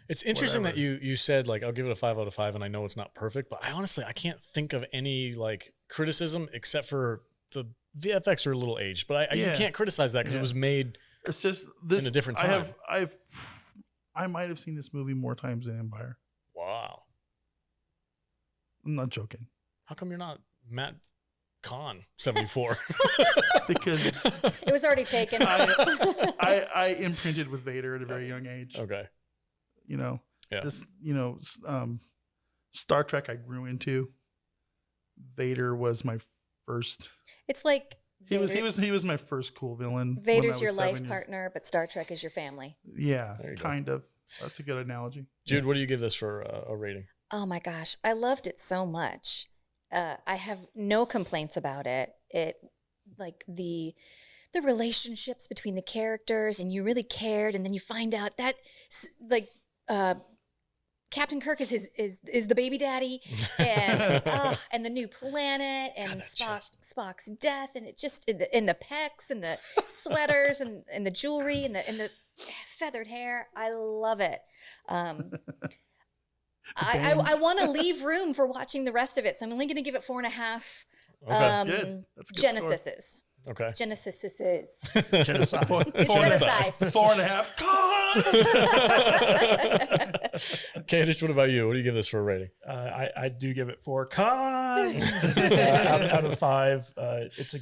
It's interesting that you said like I'll give it a 5 out of 5, and I know it's not perfect, but I can't think of any like criticism except for the VFX are a little aged, but you can't criticize that because it was made. It's just this in a different time. I might have seen this movie more times than Empire. Wow, I'm not joking. How come you're not Matt Kahn 74? Because it was already taken. I imprinted with Vader at a very young age. Okay, this Star Trek I grew into. Vader was my first. It's like he was my first cool villain. Vader's your life partner, but Star Trek is your family. Yeah, kind of. That's a good analogy. Jude, what do you give this for a rating? Oh my gosh, I loved it so much. I have no complaints about it. It like the relationships between the characters, and you really cared, and then you find out that like Captain Kirk is the baby daddy, and the new planet, and Spock's death, and it just in the pecs and the sweaters and the jewelry and the feathered hair. I love it. I want to leave room for watching the rest of it, so I'm only going to give it 4.5. That's good. That's a good Genesises. score. Okay. Genesises. Genocide. Genocide. 4.5. Candice, what about you? What do you give this for a rating? I do give it 4 out of 5. It's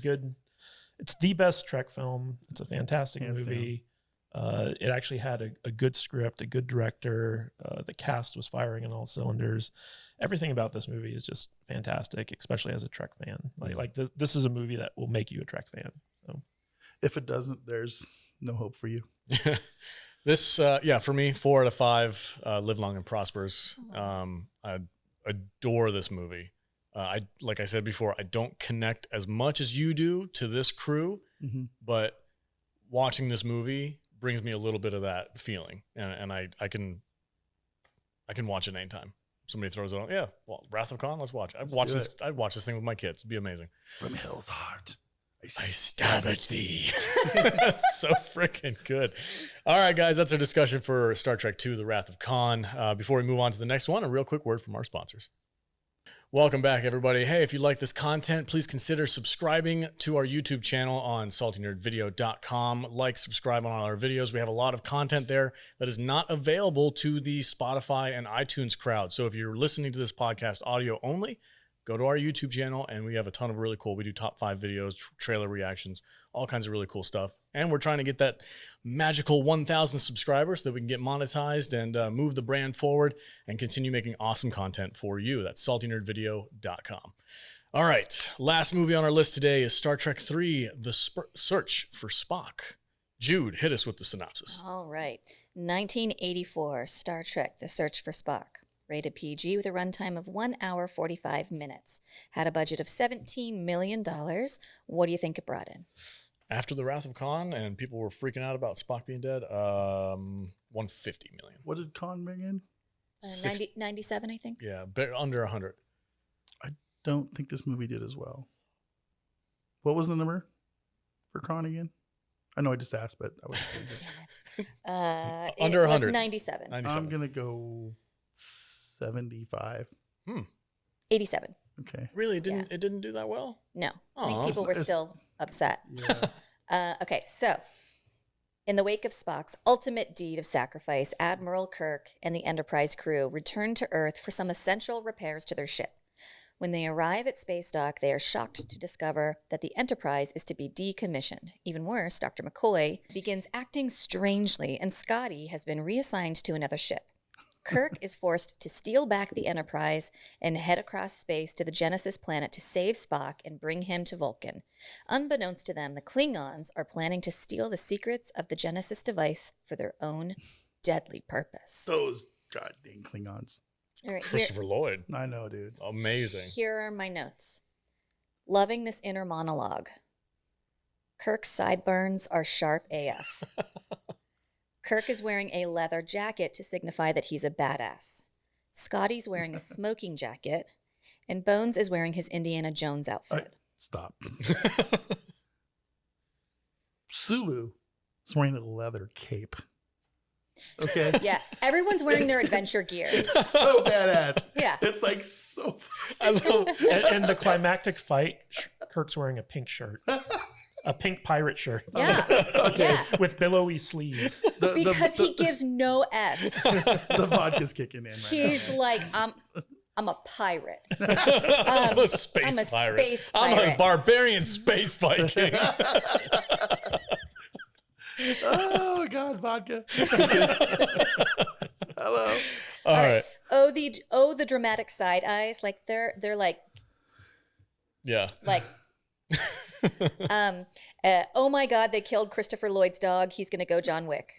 the best Trek film. It's a fantastic movie. It actually had a good script, a good director. The cast was firing on all cylinders. Everything about this movie is just fantastic, especially as a Trek fan. This is a movie that will make you a Trek fan. So, if it doesn't, there's no hope for you. This, for me, 4 out of 5. Live long and prospers. I adore this movie. Like I said before, I don't connect as much as you do to this crew, but watching this movie brings me a little bit of that feeling, and I can watch it anytime. Somebody throws it on. Yeah, well, Wrath of Khan, let's watch it. I'd watch this thing with my kids. It'd be amazing. From hell's heart, I stab at thee. That's so freaking good. All right, guys, that's our discussion for Star Trek II, The Wrath of Khan. Before we move on to the next one, a real quick word from our sponsors. Welcome back, everybody. Hey, if you like this content, please consider subscribing to our YouTube channel on saltynerdvideo.com. Like, subscribe on all our videos. We have a lot of content there that is not available to the Spotify and iTunes crowd. So if you're listening to this podcast audio only, go to our YouTube channel, and we have a ton of really cool. We do top 5 videos, trailer reactions, all kinds of really cool stuff. And we're trying to get that magical 1,000 subscribers so that we can get monetized and move the brand forward and continue making awesome content for you. That's saltynerdvideo.com. All right, last movie on our list today is Star Trek III, The Search for Spock. Jude, hit us with the synopsis. All right. 1984, Star Trek, The Search for Spock. Rated PG with a runtime of 1 hour, 45 minutes. Had a budget of $17 million. What do you think it brought in? After the Wrath of Khan and people were freaking out about Spock being dead, 150 million. What did Khan bring in? 97, I think. Yeah, under 100. I don't think this movie did as well. What was the number for Khan again? I know I just asked, but I was under 100. 97. I'm going to go 75. 87. Okay. Really? It didn't do that well? No. I think people were still upset. Yeah. Okay, so in the wake of Spock's ultimate deed of sacrifice, Admiral Kirk and the Enterprise crew return to Earth for some essential repairs to their ship. When they arrive at space dock, they are shocked to discover that the Enterprise is to be decommissioned. Even worse, Dr. McCoy begins acting strangely, and Scotty has been reassigned to another ship. Kirk is forced to steal back the Enterprise and head across space to the Genesis planet to save Spock and bring him to Vulcan. Unbeknownst to them, the Klingons are planning to steal the secrets of the Genesis device for their own deadly purpose. Those goddamn Klingons. All right, Christopher Lloyd. I know, dude. Amazing. Here are my notes. Loving this inner monologue. Kirk's sideburns are sharp AF. Kirk is wearing a leather jacket to signify that he's a badass. Scotty's wearing a smoking jacket, and Bones is wearing his Indiana Jones outfit. Stop. Sulu is wearing a leather cape. Okay. Yeah, everyone's wearing their adventure gear. It's so badass. Yeah. It's like so. I love and the climactic fight, Kirk's wearing a pink shirt. A pink pirate shirt. Yeah. Okay. Yeah. With billowy sleeves. Because he gives no F's. The vodka's kicking in right He's like, I'm a pirate. I'm a space pirate. I'm a barbarian space Viking. Oh God, vodka. Hello. All right. Oh, the dramatic side eyes. Like they're like, Yeah. like, oh my God, they killed Christopher Lloyd's dog. He's gonna go John Wick.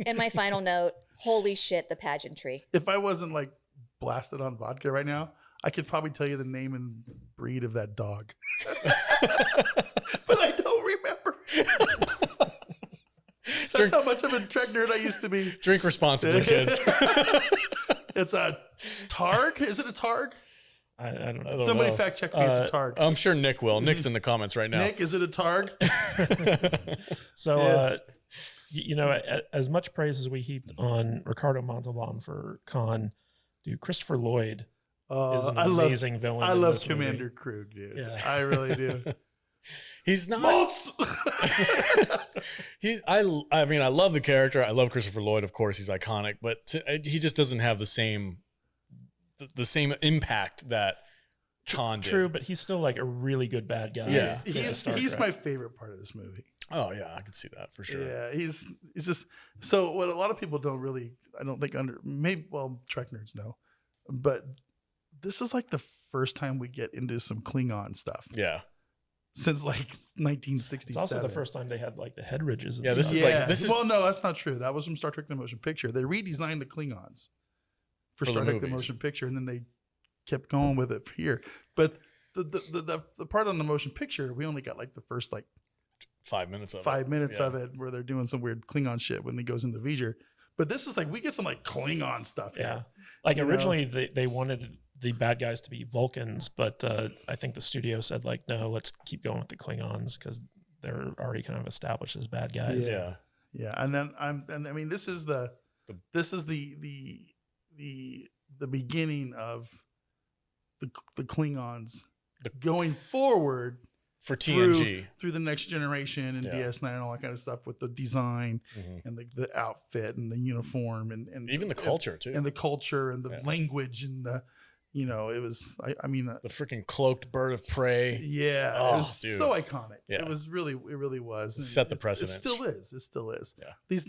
And my final note: holy shit, the pageantry. If I wasn't like blasted on vodka right now, I could probably tell you the name and breed of that dog. But I don't remember. That's how much of a Trek nerd I used to be. Drink responsibly, kids. It's a Targ. Is it a Targ? I don't know. Somebody fact check me. It's a Targ. I'm sure Nick will. Nick's in the comments right now. Nick, is it a Targ? So, as much praise as we heaped on Ricardo Montalban for Khan, dude, Christopher Lloyd is an amazing villain. I in love this Commander movie. Krug, dude. Yeah. I really do. He's not. I mean, I love the character. I love Christopher Lloyd, of course. He's iconic, but he just doesn't have the same impact that Khan did. True, but he's still like a really good bad guy. Yeah. He's my favorite part of this movie. Oh yeah, I can see that for sure. Yeah, he's just so what a lot of people don't really, I don't think Trek nerds know, but this is like the first time we get into some Klingon stuff. Yeah. Since like 1967. It's also the first time they had like the head ridges. And Yeah, this stuff. is like this is well, no, that's not true. That was from Star Trek: The Motion Picture. They redesigned the Klingons for the Star Trek: The movies. Motion Picture, and then they kept going with it here. But the part on the motion picture, we only got like the first like 5 minutes of 5 minutes of it where they're doing some weird Klingon shit when he goes into V'ger. But this is like we get some like Klingon stuff. Yeah, here. like You originally they wanted the bad guys to be Vulcans, but I think the studio said like, no, let's keep going with the Klingons because they're already kind of established as bad guys. Yeah. And then I mean this is the beginning of the Klingons going forward for TNG through the Next Generation and DS9 and all that kind of stuff with the design and the outfit and the uniform and even the culture too, and the culture and the language and the, it was, I mean, the freaking cloaked bird of prey. Yeah. Oh, it was dude. so iconic. Yeah. It really was. And set the precedent. It still is. Yeah. These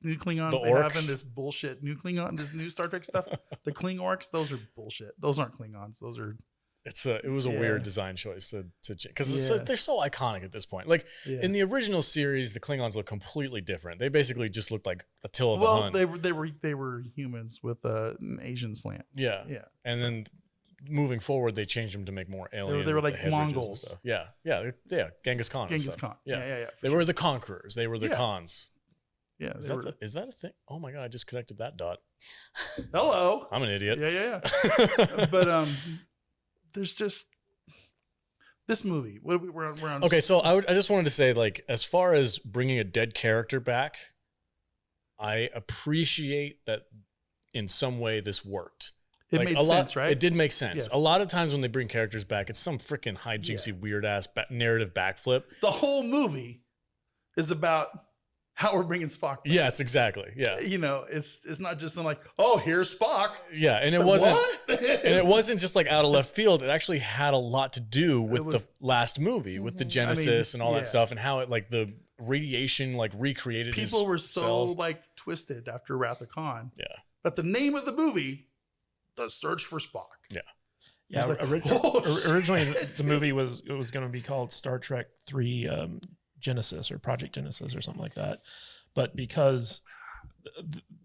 new Klingons The they have orcs. in this bullshit new Klingon, this new Star Trek stuff, the Kling orcs, those are bullshit. Those aren't Klingons. Those are, it was a weird design choice to because Yeah. they're so iconic at this point. Like in the original series, the Klingons look completely different. They basically just looked like Attila the Hun. they were humans with an Asian slant. Yeah. And then moving forward, they changed them to make more alien. They were with like the head ridges and Mongols. stuff. Yeah. Genghis Khan. and Genghis stuff. Khan. Yeah. Yeah. They were the conquerors. They were the Khans. Yeah. Is that a thing? Oh my god! I just connected that dot. Hello. I'm an idiot. Yeah. But there's just this movie. We're on. Okay, so I just wanted to say, like, as far as bringing a dead character back, I appreciate that in some way this worked. It Like, made a lot, sense, right? It did make sense. Yes. A lot of times when they bring characters back, it's some freaking hijinksy, weird ass narrative backflip. The whole movie is about how we're bringing Spock back. Yes, exactly. Yeah, It's not just like, oh, here's Spock. yeah, and It's it like, wasn't. what? And it wasn't just like out of left field. It actually had a lot to do with the last movie, with the Genesis and all that stuff, and how it like the radiation like recreated. People were so cells. like twisted after Wrath of Khan. Yeah. But the name of the movie, The Search for Spock. Yeah. Yeah, Like, originally the movie was going to be called Star Trek 3 Genesis or Project Genesis or something like that. But because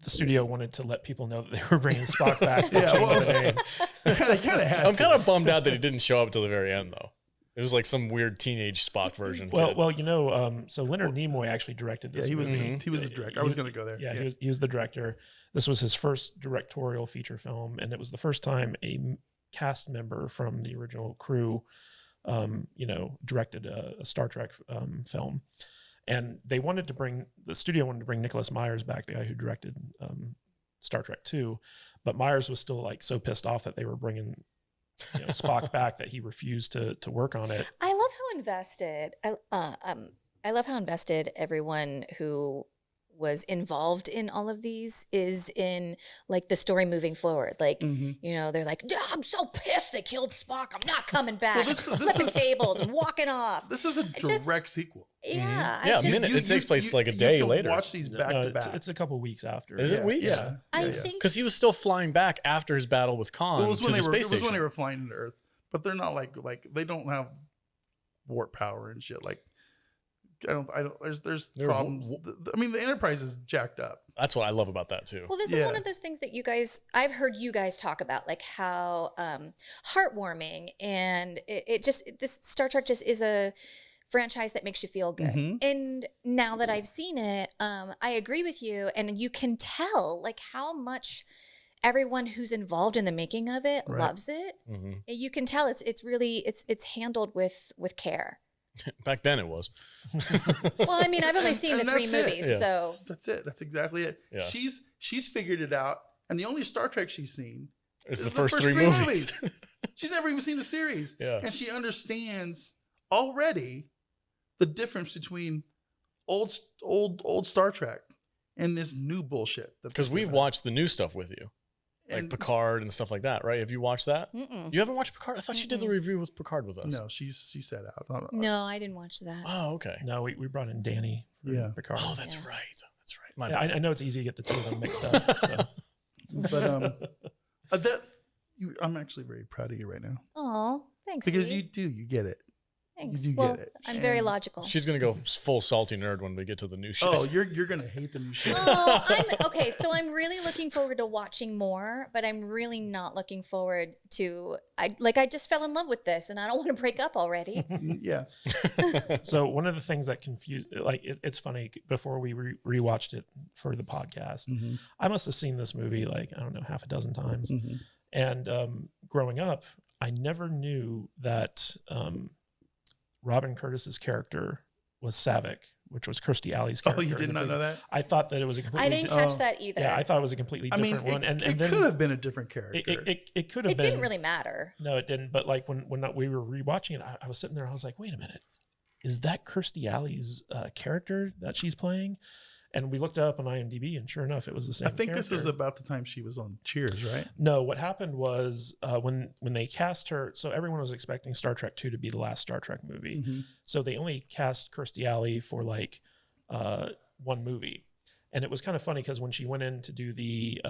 the studio wanted to let people know that they were bringing Spock back, they changed the name. I'm kind of bummed out that he didn't show up till the very end, though. It was like some weird teenage Spock version. Well, so Leonard Nimoy actually directed this. Yeah, he was movie. the director. I was going to go there. Yeah, he was the director. This was his first directorial feature film, and it was the first time a cast member from the original crew, directed a Star Trek film. And the studio wanted to bring Nicholas Myers back, the guy who directed Star Trek 2, but Myers was still like so pissed off that they were bringing Spock back that he refused to work on it. I love how invested. I love how invested everyone who was involved in all of these is in like the story moving forward. Like, they're like, yeah, I'm so pissed they killed Spock. I'm not coming back. Flipping tables and walking off. This is a direct sequel. Yeah. Yeah, it takes place like a day later. Watch these back to back. It's a couple weeks after. Is it weeks? Yeah. I think because he was still flying back after his battle with Khan to the space station. It was when they were flying into Earth, but they're not like they don't have warp power and shit. Like, I don't. There's problems. I mean, the Enterprise is jacked up. That's what I love about that too. Well, this is one of those things that I've heard you guys talk about, like how heartwarming and this Star Trek just is a franchise that makes you feel good. And now that I've seen it, I agree with you, and you can tell like how much everyone who's involved in the making of it loves it. You can tell it's really handled with care. Back then it was. Well, I mean, I've only seen the 3 movies, so that's it. That's exactly it. Yeah. She's figured it out, and the only Star Trek she's seen is the first 3 movies. She's never even seen the series, and she understands already the difference between old Star Trek and this new bullshit. Because we've watched the new stuff with you. Like Picard and stuff like that, right? Have you watched that? You haven't watched Picard? I thought she did the review with Picard with us. No, she sat out. No, I didn't watch that. Oh, okay. No, we brought in Danny for Picard. Oh, that's right. That's right. I know it's easy to get the two of them mixed up. So. But I'm actually very proud of you right now. Oh, thanks. Because Pete. you get it. Thanks. You do get it. I'm very logical. She's gonna go full salty nerd when we get to the new shit. Oh, you're gonna hate the new shit. Okay, so I'm really looking forward to watching more, but I'm really not looking forward to. I just fell in love with this, and I don't want to break up already. Yeah. So one of the things that confused, like it's funny. Before we rewatched it for the podcast, I must have seen this movie like I don't know half a dozen times, and growing up, I never knew that. Robin Curtis's character was Saavik, which was Kirstie Alley's Oh, character. you did not know that? I thought that it was a completely. I didn't catch that either. Yeah, I thought it was a completely different one. And it then could have been a different character. It could have been. It didn't really matter. No, it didn't. But like when we were rewatching it, I was sitting there. I was like, wait a minute, is that Kirstie Alley's character that she's playing? And we looked it up on IMDb, and sure enough, it was the same. I think character. this was about the time she was on Cheers, right? No, what happened was when they cast her. So everyone was expecting Star Trek II to be the last Star Trek movie. Mm-hmm. So they only cast Kirstie Alley for like one movie, and it was kind of funny because when she went in to do the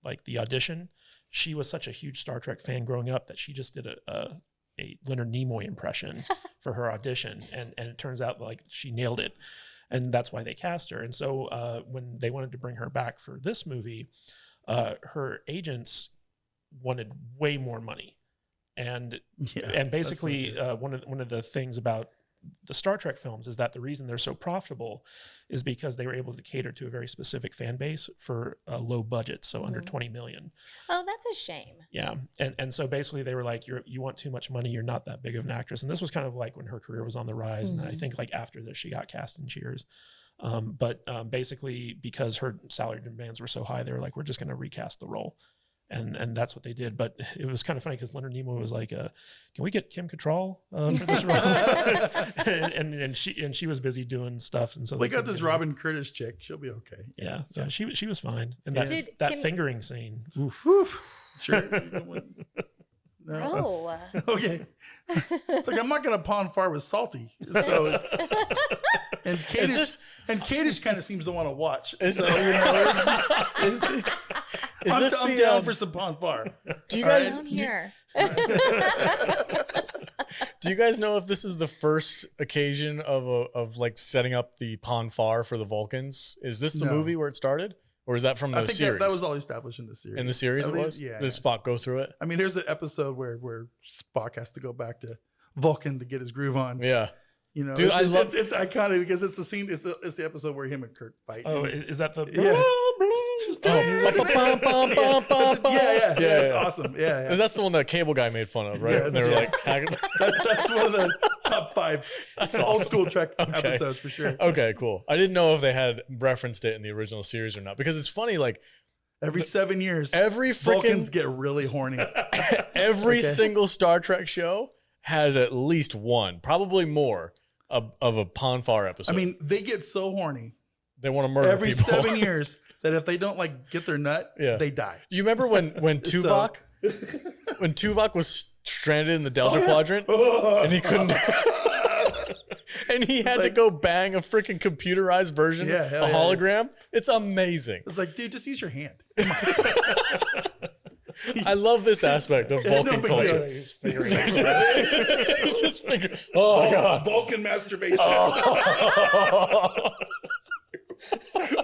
audition, she was such a huge Star Trek fan growing up that she just did a Leonard Nimoy impression for her audition, and it turns out like she nailed it. And that's why they cast her. And so when they wanted to bring her back for this movie, her agents wanted way more money. And basically one of the things about the Star Trek films is that the reason they're so profitable is because they were able to cater to a very specific fan base for a low budget, so under 20 million. Oh, that's a shame. Yeah. And so basically they were like, you want too much money, you're not that big of an actress. And this was kind of like when her career was on the rise. And I think like after this, she got cast in Cheers. But basically because her salary demands were so high, they were like, we're just going to recast the role. And that's what they did. But it was kind of funny because Leonard Nimoy was like, can we get Kim Cattrall for this role? and she was busy doing stuff. And so we got this Robin Curtis chick. She'll be okay. Yeah. So she was fine. And that fingering scene. Oof. Sure. No. Okay. It's like I'm not gonna pawn far with Salty. So and Kadish kind of seems to want to watch. I'm down for some pawn far. Do you guys do you guys know if this is the first occasion of like setting up the pawn far for the Vulcans? Is this the movie where it started? Or is that from the series? That was all established in the series. In the series, Yeah. Did Spock go through it? I mean, there's an episode where Spock has to go back to Vulcan to get his groove on. Yeah. You know, dude, it's iconic because it's the scene. It's the episode where him and Kirk fight. Oh, is that the? Yeah. Yeah. It's awesome. Yeah. That's the one that Cable Guy made fun of, right? Yeah, they were like, that's one of the top 5 old school Trek episodes for sure. Okay, cool. I didn't know if they had referenced it in the original series or not, because it's funny, like every 7 years, Vulcans get really horny. Every single Star Trek show has at least one, probably more, of a pawn far episode. I mean, they get so horny. They want to murder every people. 7 years. That if they don't like get their nut, they die. Do you remember when Tuvok, when Tuvok was stranded in the Delta Quadrant and he couldn't, and he had to go bang a freaking computerized version, a hologram? It's amazing. It's like, dude, just use your hand. I love this aspect of Vulcan culture. He's figuring it out. Oh God, Vulcan masturbation.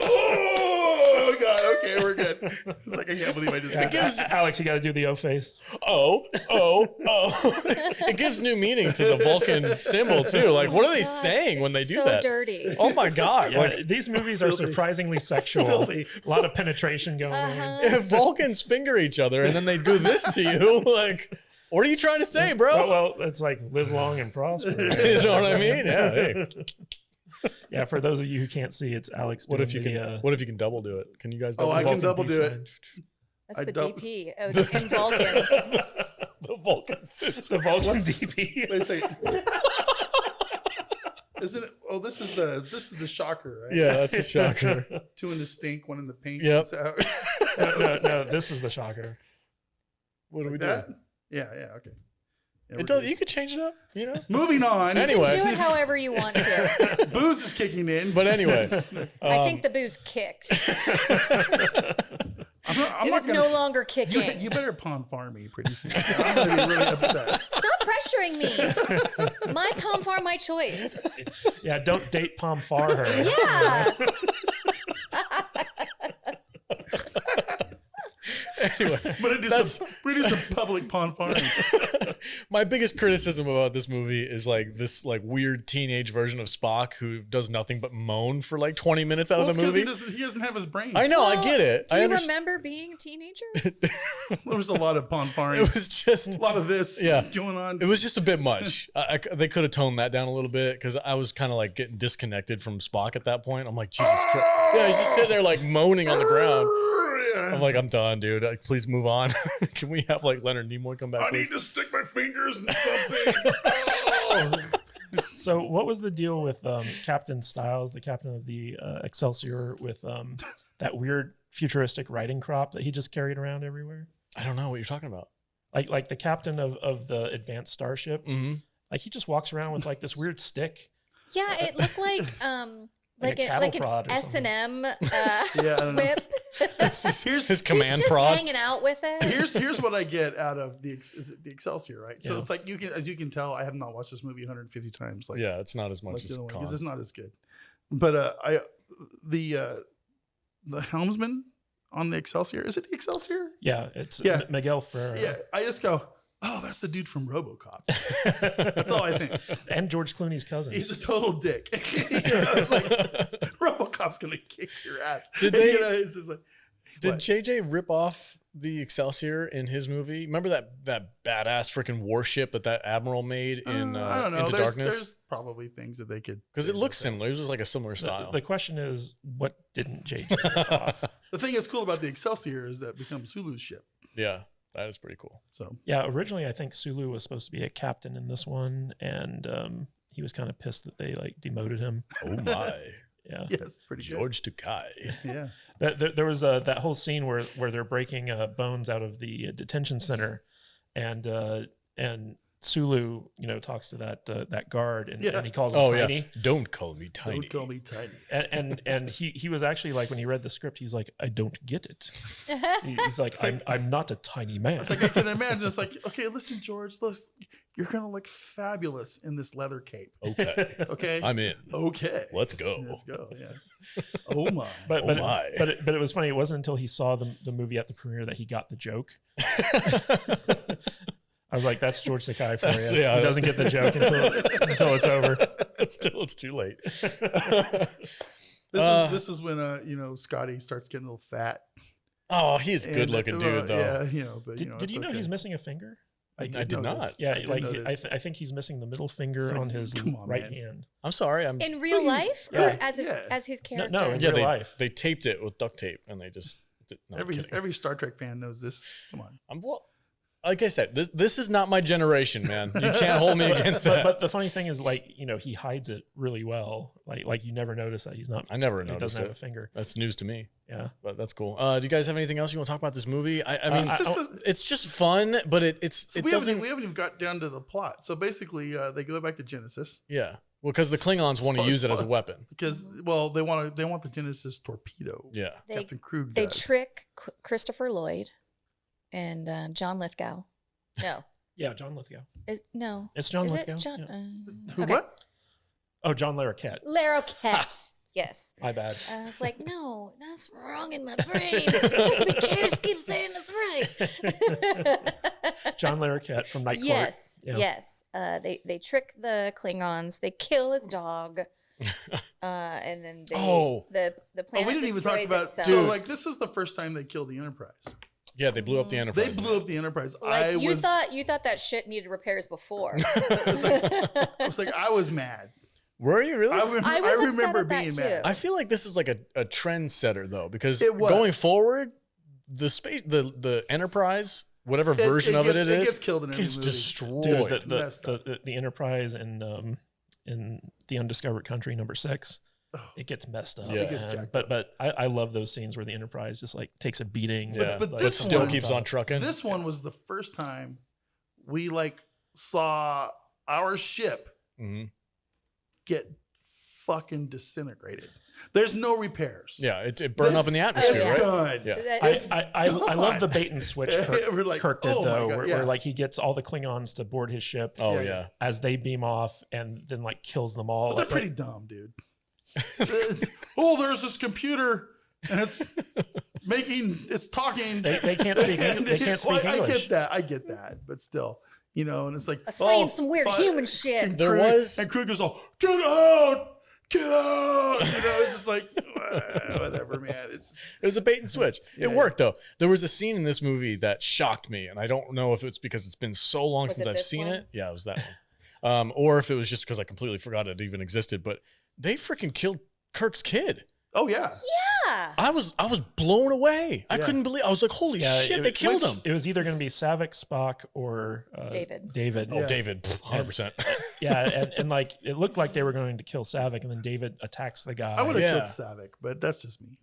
Oh God! Okay, we're good. It's like I can't believe I just. Alex, you got to do the O face. Oh! It gives new meaning to the Vulcan symbol too. Like, what are they saying when they do that? So dirty. Oh my God! Yeah, these movies are surprisingly sexual. A lot of penetration going on. If Vulcans finger each other and then they do this to you, like, what are you trying to say, bro? Well, it's like live long and prosper. You know what I mean? Yeah. Hey. Yeah, for those of you who can't see, it's Alex. What if you can double do it? Can you guys double? I can double do it. That's the DP. Oh, in Vulcans. The Vulcan system. The Vulcan DP. Wait a second. Isn't it? Oh, this is the shocker, right? Yeah, that's the shocker. 2 in the stink, 1 in the paint. Yep. No, this is the shocker. What do we do? Yeah, okay. You could change it up, you know. Moving on. Anyway, do it however you want to. Booze is kicking in. But anyway, I think the booze kicked. It is no longer kicking. You better pawn farm me pretty soon. I'm going to be really upset. Stop pressuring me. My palm farm, my choice. Yeah, don't date palm far her. Yeah. Anyway, we're gonna do some public pawn farming. My biggest criticism about this movie is like this like weird teenage version of Spock who does nothing but moan for like 20 minutes out of the movie. He doesn't have his brain. I know, I get it. Do you remember being a teenager? There was a lot of bonfiring. It was just a lot of this going on. It was just a bit much. They could have toned that down a little bit because I was kind of like getting disconnected from Spock at that point. I'm like, Jesus Christ. Yeah, he's just sitting there like moaning on the ground. I'm like, I'm done, dude. Like, please move on. Can we have like Leonard Nimoy come back? I need to stick my fingers in something. So what was the deal with Captain Styles, the captain of the Excelsior, with that weird futuristic riding crop that he just carried around everywhere? I don't know what you're talking about. Like the captain of the advanced starship. Mm-hmm. Like he just walks around with like this weird stick. Yeah, it looked like an S&M whip. Here's his command He's just prod. hanging out with it. Here's what I get out of the Excelsior, right? So it's like as you can tell, I have not watched this movie 150 times. Like yeah, it's not as much as because it's not as good. But the helmsman on the Excelsior, is it the Excelsior? Yeah, it's Miguel Ferrer. Yeah, I just go, oh, that's the dude from RoboCop. That's all I think. And George Clooney's cousin. He's a total dick. It's like RoboCop's gonna kick your ass. Did they? It's just like, did JJ rip off the Excelsior in his movie? Remember that badass freaking warship that admiral made in I don't know. Into Darkness? There's probably things that they could, because it looks similar. It was just like a similar style. The question is, what didn't JJ rip off? The thing that's cool about the Excelsior is that it becomes Sulu's ship. Yeah. That is pretty cool. So yeah, originally I think Sulu was supposed to be a captain in this one, and he was kind of pissed that they like demoted him. Oh my! Yeah, yes, pretty George Takei. Yeah, there was that whole scene where they're breaking bones out of the detention center, and Sulu, talks to that guard, and he calls him Tiny. Yeah. Don't call me Tiny. Don't call me Tiny. And he was actually like, when he read the script, he's like, I don't get it. He's like, I'm not a tiny man. It's like I can imagine. It's like, okay, listen, George, you're gonna look fabulous in this leather cape. Okay. Okay. I'm in. Okay. Let's go. Let's go. Yeah. Oh my. But it was funny. It wasn't until he saw the movie at the premiere that he got the joke. I was like, that's George Takei for you. Yeah, he doesn't get the joke until it's over. It's too late. This is when Scotty starts getting a little fat. Oh, he's a good looking dude though. Yeah, but did you know he's missing a finger? I did not. Yeah, I think he's missing the middle finger on his right hand. I'm sorry. In real life, or as his character? No, in real life. They taped it with duct tape, and they just. Every Star Trek fan knows this. Come on. Like I said, this is not my generation, man. You can't hold me against that. But the funny thing is, like, he hides it really well. Like you never notice that he's not. I never noticed. He doesn't have a finger. That's news to me. Yeah, but that's cool. Do you guys have anything else you want to talk about this movie? I mean, it's just fun, but it doesn't. We haven't even got down to the plot. So basically, they go back to Genesis. Yeah. Well, because the Klingons want to use it as a weapon. Because they want the Genesis torpedo. Yeah. Captain Krug. They trick Christopher Lloyd and John Lithgow. No. Yeah, John Lithgow. No. It's John Is Lithgow. It John, Who? okay. What? Oh, John Larroquette. Larroquette. Yes. My bad. I was like, no, that's wrong in my brain. The kids keep saying that's right. John Larroquette from Night Court. Yes. Yeah. Yes. They trick the Klingons. They kill his dog. And then the planet we didn't even talk about itself. so like this is the first time they killed the Enterprise. Yeah, they blew up the Enterprise. They blew up the Enterprise. Like you thought that shit needed repairs before. I was like, I was mad. Were you really? I remember being mad. I feel like this is like a trendsetter though, because going forward, the Enterprise, whatever version of it is, gets killed in every gets movie. destroyed. Dude, the Enterprise in the Undiscovered Country #6. It gets messed up. Yeah. But I love those scenes where the Enterprise just like takes a beating. Yeah. But this still keeps on trucking. This one was the first time we like saw our ship get fucking disintegrated. There's no repairs. Yeah, it burned up in the atmosphere, right? Done. Yeah. I love the bait and switch Kirk did though, God, where like he gets all the Klingons to board his ship. Oh yeah. As they beam off and then like kills them all. But they're pretty dumb, dude. There's this computer and it's talking. They can't speak. They can't speak English. I get that, but still, you know, and it's like saying some weird human shit. And There was, and Kruger's all, get out, you know, it's just like whatever, man. It was a bait and switch. It worked though. There was a scene in this movie that shocked me, and I don't know if it's because it's been so long since I've seen it. Yeah, it was that one. Or if it was just because I completely forgot it even existed. But they freaking killed Kirk's kid. Oh yeah. Yeah. I was blown away. I couldn't believe. I was like, holy shit, they killed him. It was either going to be Saavik, Spock, or David. Oh, David, 100%. Yeah, and like it looked like they were going to kill Saavik, and then David attacks the guy. I would have killed Saavik, but that's just me.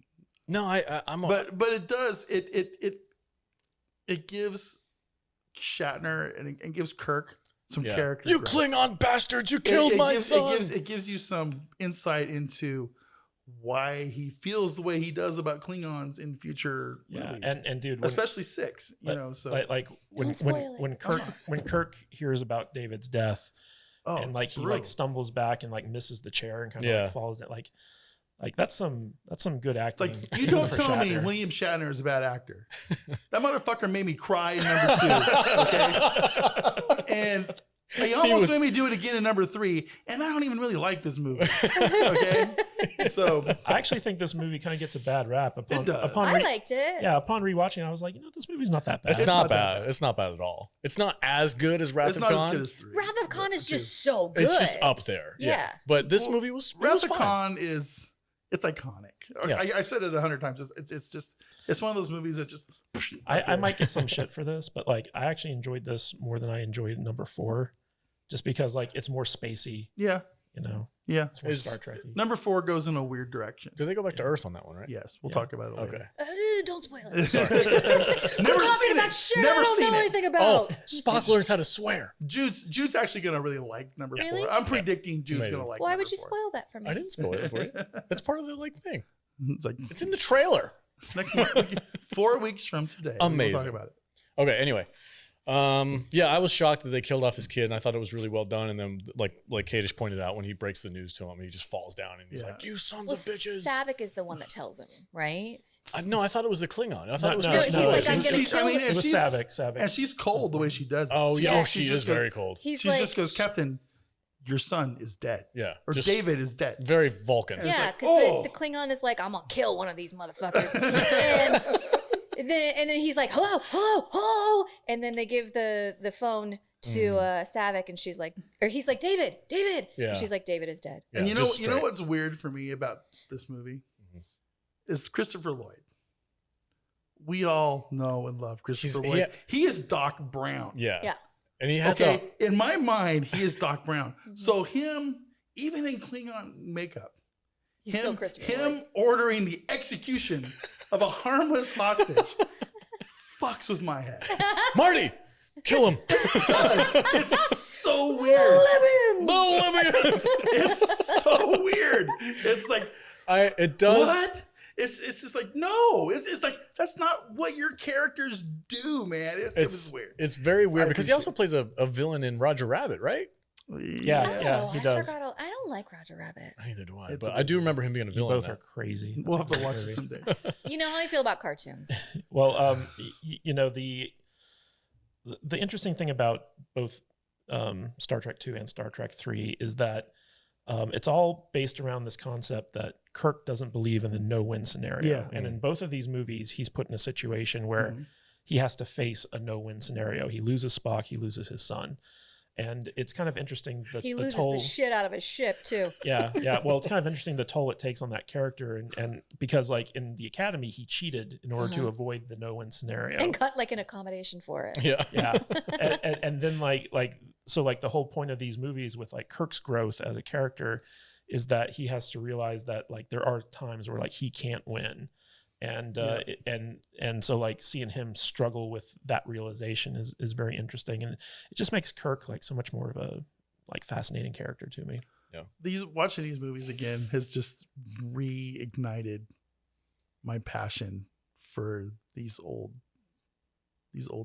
No, I'm. But it does it gives Shatner and it gives Kirk some character. You Klingon bastards! You killed my son. It gives you some insight into why he feels the way he does about Klingons in future movies. And dude, especially 6, you know. So like when Kirk hears about David's death, and like he like stumbles back and like misses the chair and kind of like falls down, like that's some good acting. It's like, you don't tell me William Shatner is a bad actor. That motherfucker made me cry in number 2. Okay, and he almost made me do it again in number 3, and I don't even really like this movie. Okay, so I actually think this movie kind of gets a bad rap. I liked it. Yeah, upon rewatching, I was like, this movie's not that bad. It's not bad. It's not bad at all. It's not as good as Wrath of Khan. It's not as good as 3. Wrath of Khan is just so good. It's just up there. Yeah. But this movie was Wrath of fine. Khan is. It's iconic. Yeah. I said it 100 times. It's one of those movies that just. I might get some shit for this, but like I actually enjoyed this more than I enjoyed number 4, just because like it's more spacey. Yeah. You know. Yeah. It's more Star Trek. Number 4 goes in a weird direction. Do they go back to Earth on that one, right? Yes, we'll talk about it later. Okay. Don't spoil it. Sorry. We're talking about shit I don't know anything about. Oh, Spock learns how to swear. Jude's actually gonna really like number 4. I'm predicting Jude's gonna like. Why would you spoil that for me? I didn't spoil it for you. That's part of the thing. It's in the trailer. Next month, 4 weeks from today. Amazing. We'll talk about it. Okay. Anyway. I was shocked that they killed off his kid, and I thought it was really well done. And then, like Kadish pointed out, when he breaks the news to him, he just falls down and he's like, "You sons of bitches!" Saavik is the one that tells him, right? No, I thought it was the Klingon. I thought it was. He's like, "I'm gonna kill him." It was Saavik. And she's cold the way she does it. Oh yeah, she is very cold. She just goes, "Captain, your son is dead." Yeah, or David is dead. Very Vulcan. Yeah, because the Klingon is like, "I'm gonna kill one of these motherfuckers." And then he's like, hello, and then they give the phone to Saavik, and he's like, David, yeah. And she's like, David is dead. Yeah, and you know what's weird for me about this movie is Christopher Lloyd. We all know and love Christopher Lloyd. He is Doc Brown. Yeah. And he has in my mind, he is Doc Brown. So him, even in Klingon makeup, he's still Christopher Lloyd. Ordering the execution of a harmless hostage fucks with my head. Marty, kill him. It's so weird. The Libyans. It's so weird. It's like it does. What? It's just like no. It's like that's not what your characters do, man. It was weird. It's very weird because he also plays a villain in Roger Rabbit, right? Yeah, he does. I don't like Roger Rabbit. Neither do I. But I do remember him being a villain. Both are crazy. We'll have to watch it someday. You know how I feel about cartoons. Well, the interesting thing about both Star Trek 2 and Star Trek 3 is that it's all based around this concept that Kirk doesn't believe in the no-win scenario. Yeah. And in both of these movies, he's put in a situation where he has to face a no-win scenario. He loses Spock, he loses his son. And it's kind of interesting that he loses the shit out of his ship too. Yeah. Well, it's kind of interesting the toll it takes on that character, and because like in the Academy, he cheated in order to avoid the no-win scenario and got like an accommodation for it. Yeah. and then so the whole point of these movies with like Kirk's growth as a character is that he has to realize that like there are times where like he can't win. And so like seeing him struggle with that realization is very interesting, and it just makes Kirk like so much more of a like fascinating character to me. Yeah, watching these movies again has just reignited my passion for the old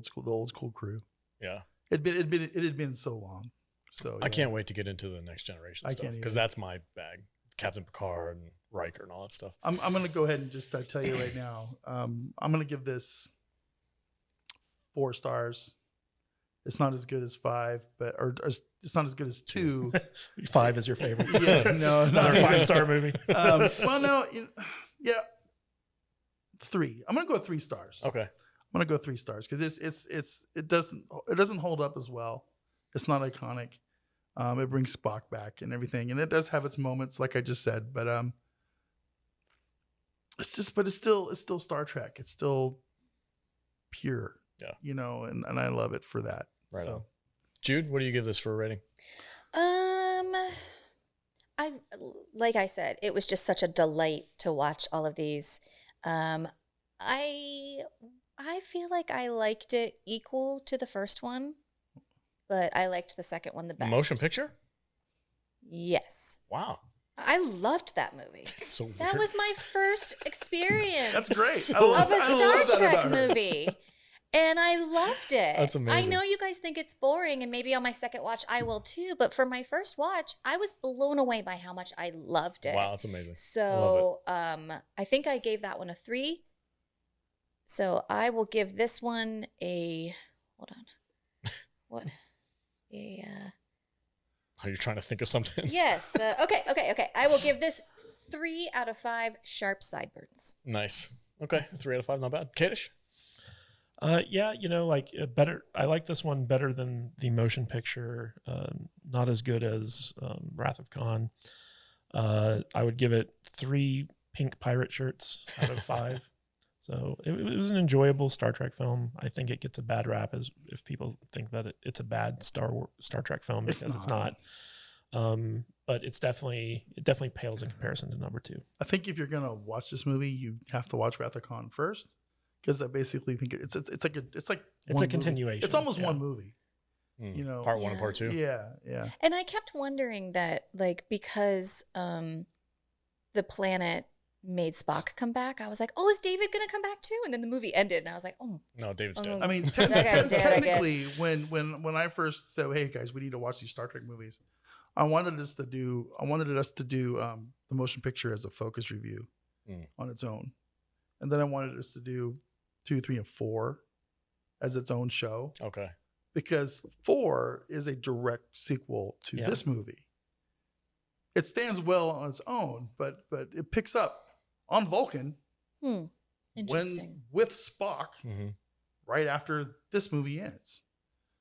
school crew. Yeah, it had been so long. So I can't wait to get into the next generation stuff because that's my bag. Captain Picard and Riker and all that stuff. I'm going to go ahead and just tell you right now. I'm going to give this 4 stars. It's not as good as 5, it's not as good as 2. 5 is your favorite. Yeah, no, Another 5-star movie. Well, no, yeah, 3. I'm gonna go 3 stars. Okay. I'm gonna go 3 stars because it doesn't hold up as well. It's not iconic. It brings Spock back and everything, and it does have its moments, like I just said. But it's still Star Trek. It's still pure. Yeah. And I love it for that. Right. So. On. Jude, what do you give this for a rating? Like I said, it was just such a delight to watch all of these. I feel like I liked it equal to the first one, but I liked the second one the best. Motion picture? Yes. Wow. I loved that movie. That's so weird. That was my first experience. That's great. Of a Star Trek movie. And I loved it. That's amazing. I know you guys think it's boring, and maybe on my second watch I will too, but for my first watch, I was blown away by how much I loved it. Wow, that's amazing. So I think I gave that one a 3. So I will give this one a, hold on. What? Oh, you're trying to think of something? Yes. Okay. I will give this 3 out of 5 sharp sideburns. Nice. Okay, 3 out of 5, not bad. Kadish? Yeah, better. I like this one better than the motion picture. Not as good as Wrath of Khan. I would give it 3 pink pirate shirts out of 5. So it was an enjoyable Star Trek film. I think it gets a bad rap as if people think that it's a bad Star Trek film because it's not. But it definitely pales in comparison to number 2. I think if you're gonna watch this movie, you have to watch Wrath of Khan first. Because I basically think it's a continuation. It's almost one movie, Part 1 and part 2. Yeah. And I kept wondering that, because the planet made Spock come back, I was like, oh, is David gonna come back too? And then the movie ended, and I was like, oh no, David's dead. I mean, that guy's dead, technically, when I first said, hey guys, we need to watch these Star Trek movies, I wanted us to do the motion picture as a focus review on its own, and then I wanted us to do 2, 3, and 4 as its own show. Okay. Because 4 is a direct sequel to this movie. It stands well on its own, but it picks up on Vulcan with Spock right after this movie ends.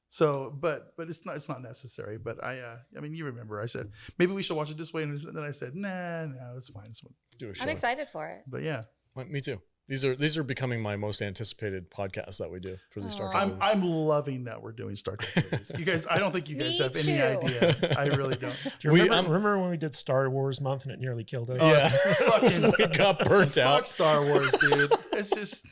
So, but it's not necessary. But I mean, you remember I said maybe we should watch it this way, and then I said no, it's fine. I'm excited for it. But yeah, me too. These are becoming my most anticipated podcasts that we do for the Star Trek movies. I'm loving that we're doing Star Trek movies. You guys, I don't think you guys have any idea. I really don't. Do you remember when we did Star Wars month and it nearly killed us? Yeah, we got burnt out. Fuck Star Wars, dude. It's just.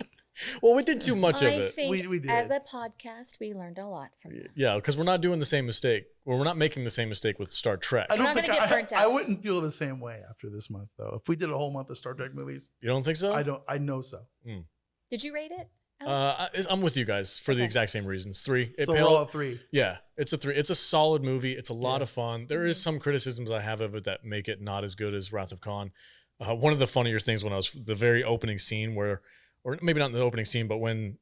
Well, we did too much of it. I think we did. As a podcast, we learned a lot from it. Yeah, because we're not doing the same mistake. Well, we're not making the same mistake with Star Trek. We're not going to get burnt out. I wouldn't feel the same way after this month, though. If we did a whole month of Star Trek movies. You don't think so? I know so. Did you rate it, Alex? I'm with you guys for the exact same reasons. 3. So we're all 3. Yeah, it's a 3. It's a solid movie. It's a lot of fun. There is some criticisms I have of it that make it not as good as Wrath of Khan. One of the funnier things when I was the very opening scene or maybe not in the opening scene, but when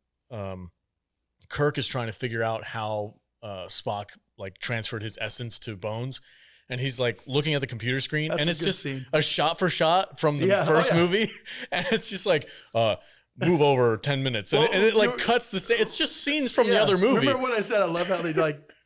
Kirk is trying to figure out how Spock transferred his essence to Bones, and he's looking at the computer screen, and it's just a shot for shot from the first movie, and it's just move over 10 minutes, and it cuts the same. It's just scenes from the other movie. Remember when I said I love how they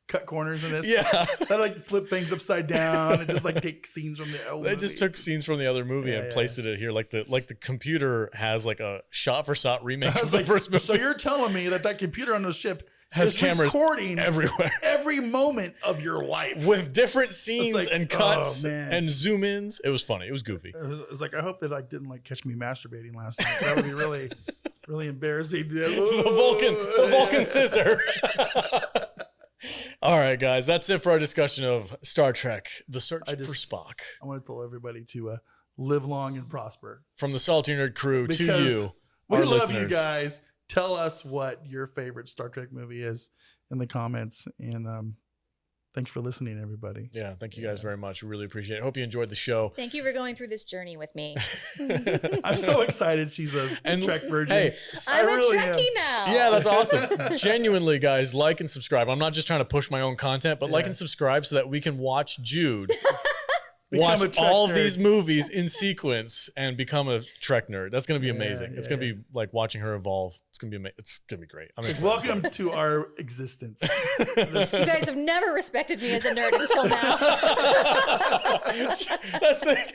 cut corners in this? Yeah, they flip things upside down and just take scenes from the old They just took scenes from the other movie and placed it here. The computer has a shot for shot remake of the first movie. So you're telling me that computer on the ship has cameras recording everywhere, every moment of your life with different scenes and cuts and zoom ins. It was funny. It was goofy. It was I hope that didn't catch me masturbating last night. That would be really, really embarrassing. the Vulcan scissor. All right, guys, that's it for our discussion of Star Trek: The Search for Spock. I want to tell everybody to live long and prosper. From the Salty Nerd crew to you, we our love listeners. you guys. Tell us what your favorite Star Trek movie is in the comments, and thanks for listening, everybody. Yeah, thank you guys very much. We really appreciate it. Hope you enjoyed the show. Thank you for going through this journey with me. I'm so excited she's a Trek virgin. Hey, I'm a Trekkie now. Yeah, that's awesome. Genuinely, guys, like and subscribe. I'm not just trying to push my own content, but like and subscribe so that we can watch Jude watch all of these movies in sequence and become a Trek nerd. That's going to be amazing. It's going to be like watching her evolve. It's going to be it's going to be great. I'm excited. Welcome to our existence. You guys have never respected me as a nerd until now. That's like,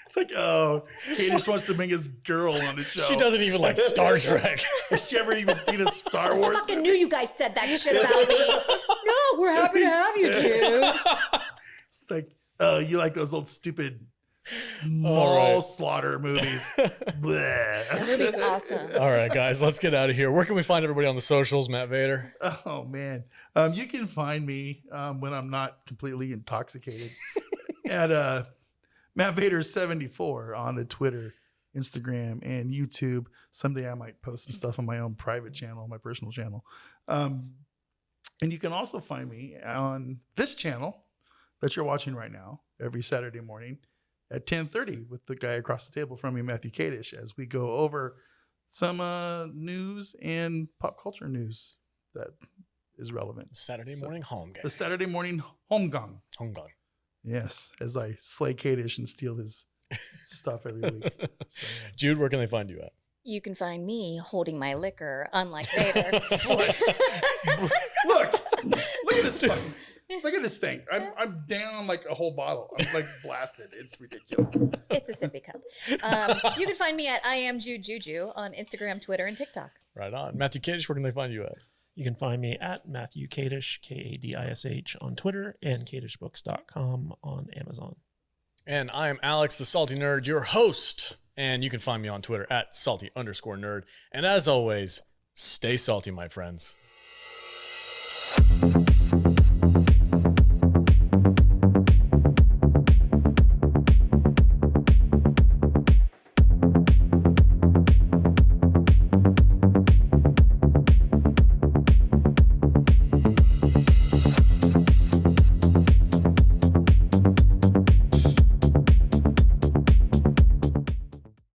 it's like, oh, Kate just wants to bring his girl on the show. She doesn't even like Star Trek. Has she ever even seen a Star Wars? I fucking knew you guys said that shit about me. No, we're happy to have you, Jude. It's like, oh, you like those old stupid mall slaughter movies. That movie's awesome. All right, guys, let's get out of here. Where can we find everybody on the socials, Matt Vader? Oh, man. You can find me when I'm not completely intoxicated at MattVader74 on the Twitter, Instagram, and YouTube. Someday I might post some stuff on my own private channel, my personal channel. And you can also find me on this channel that you're watching right now every Saturday morning at 10:30 with the guy across the table from me, Matthew Kadish, as we go over some news and pop culture news that is relevant. Saturday morning home gang. The Saturday morning home gang. Home gang. Yes, as I slay Kadish and steal his stuff every week. So, Jude, where can they find you at? You can find me holding my liquor, unlike Vader. Look at this fucking, look at this thing. I'm down like a whole bottle. I'm like blasted. It's ridiculous. It's a sippy cup. You can find me at I am Jude Juju on Instagram, Twitter, and TikTok. Right on. Matthew Kadish, where can they find you at? You can find me at Matthew Kadish, Kadish on Twitter, and kadishbooks.com on Amazon. And I am Alex, the Salty Nerd, your host. And you can find me on Twitter at salty_nerd. And as always, stay salty, my friends.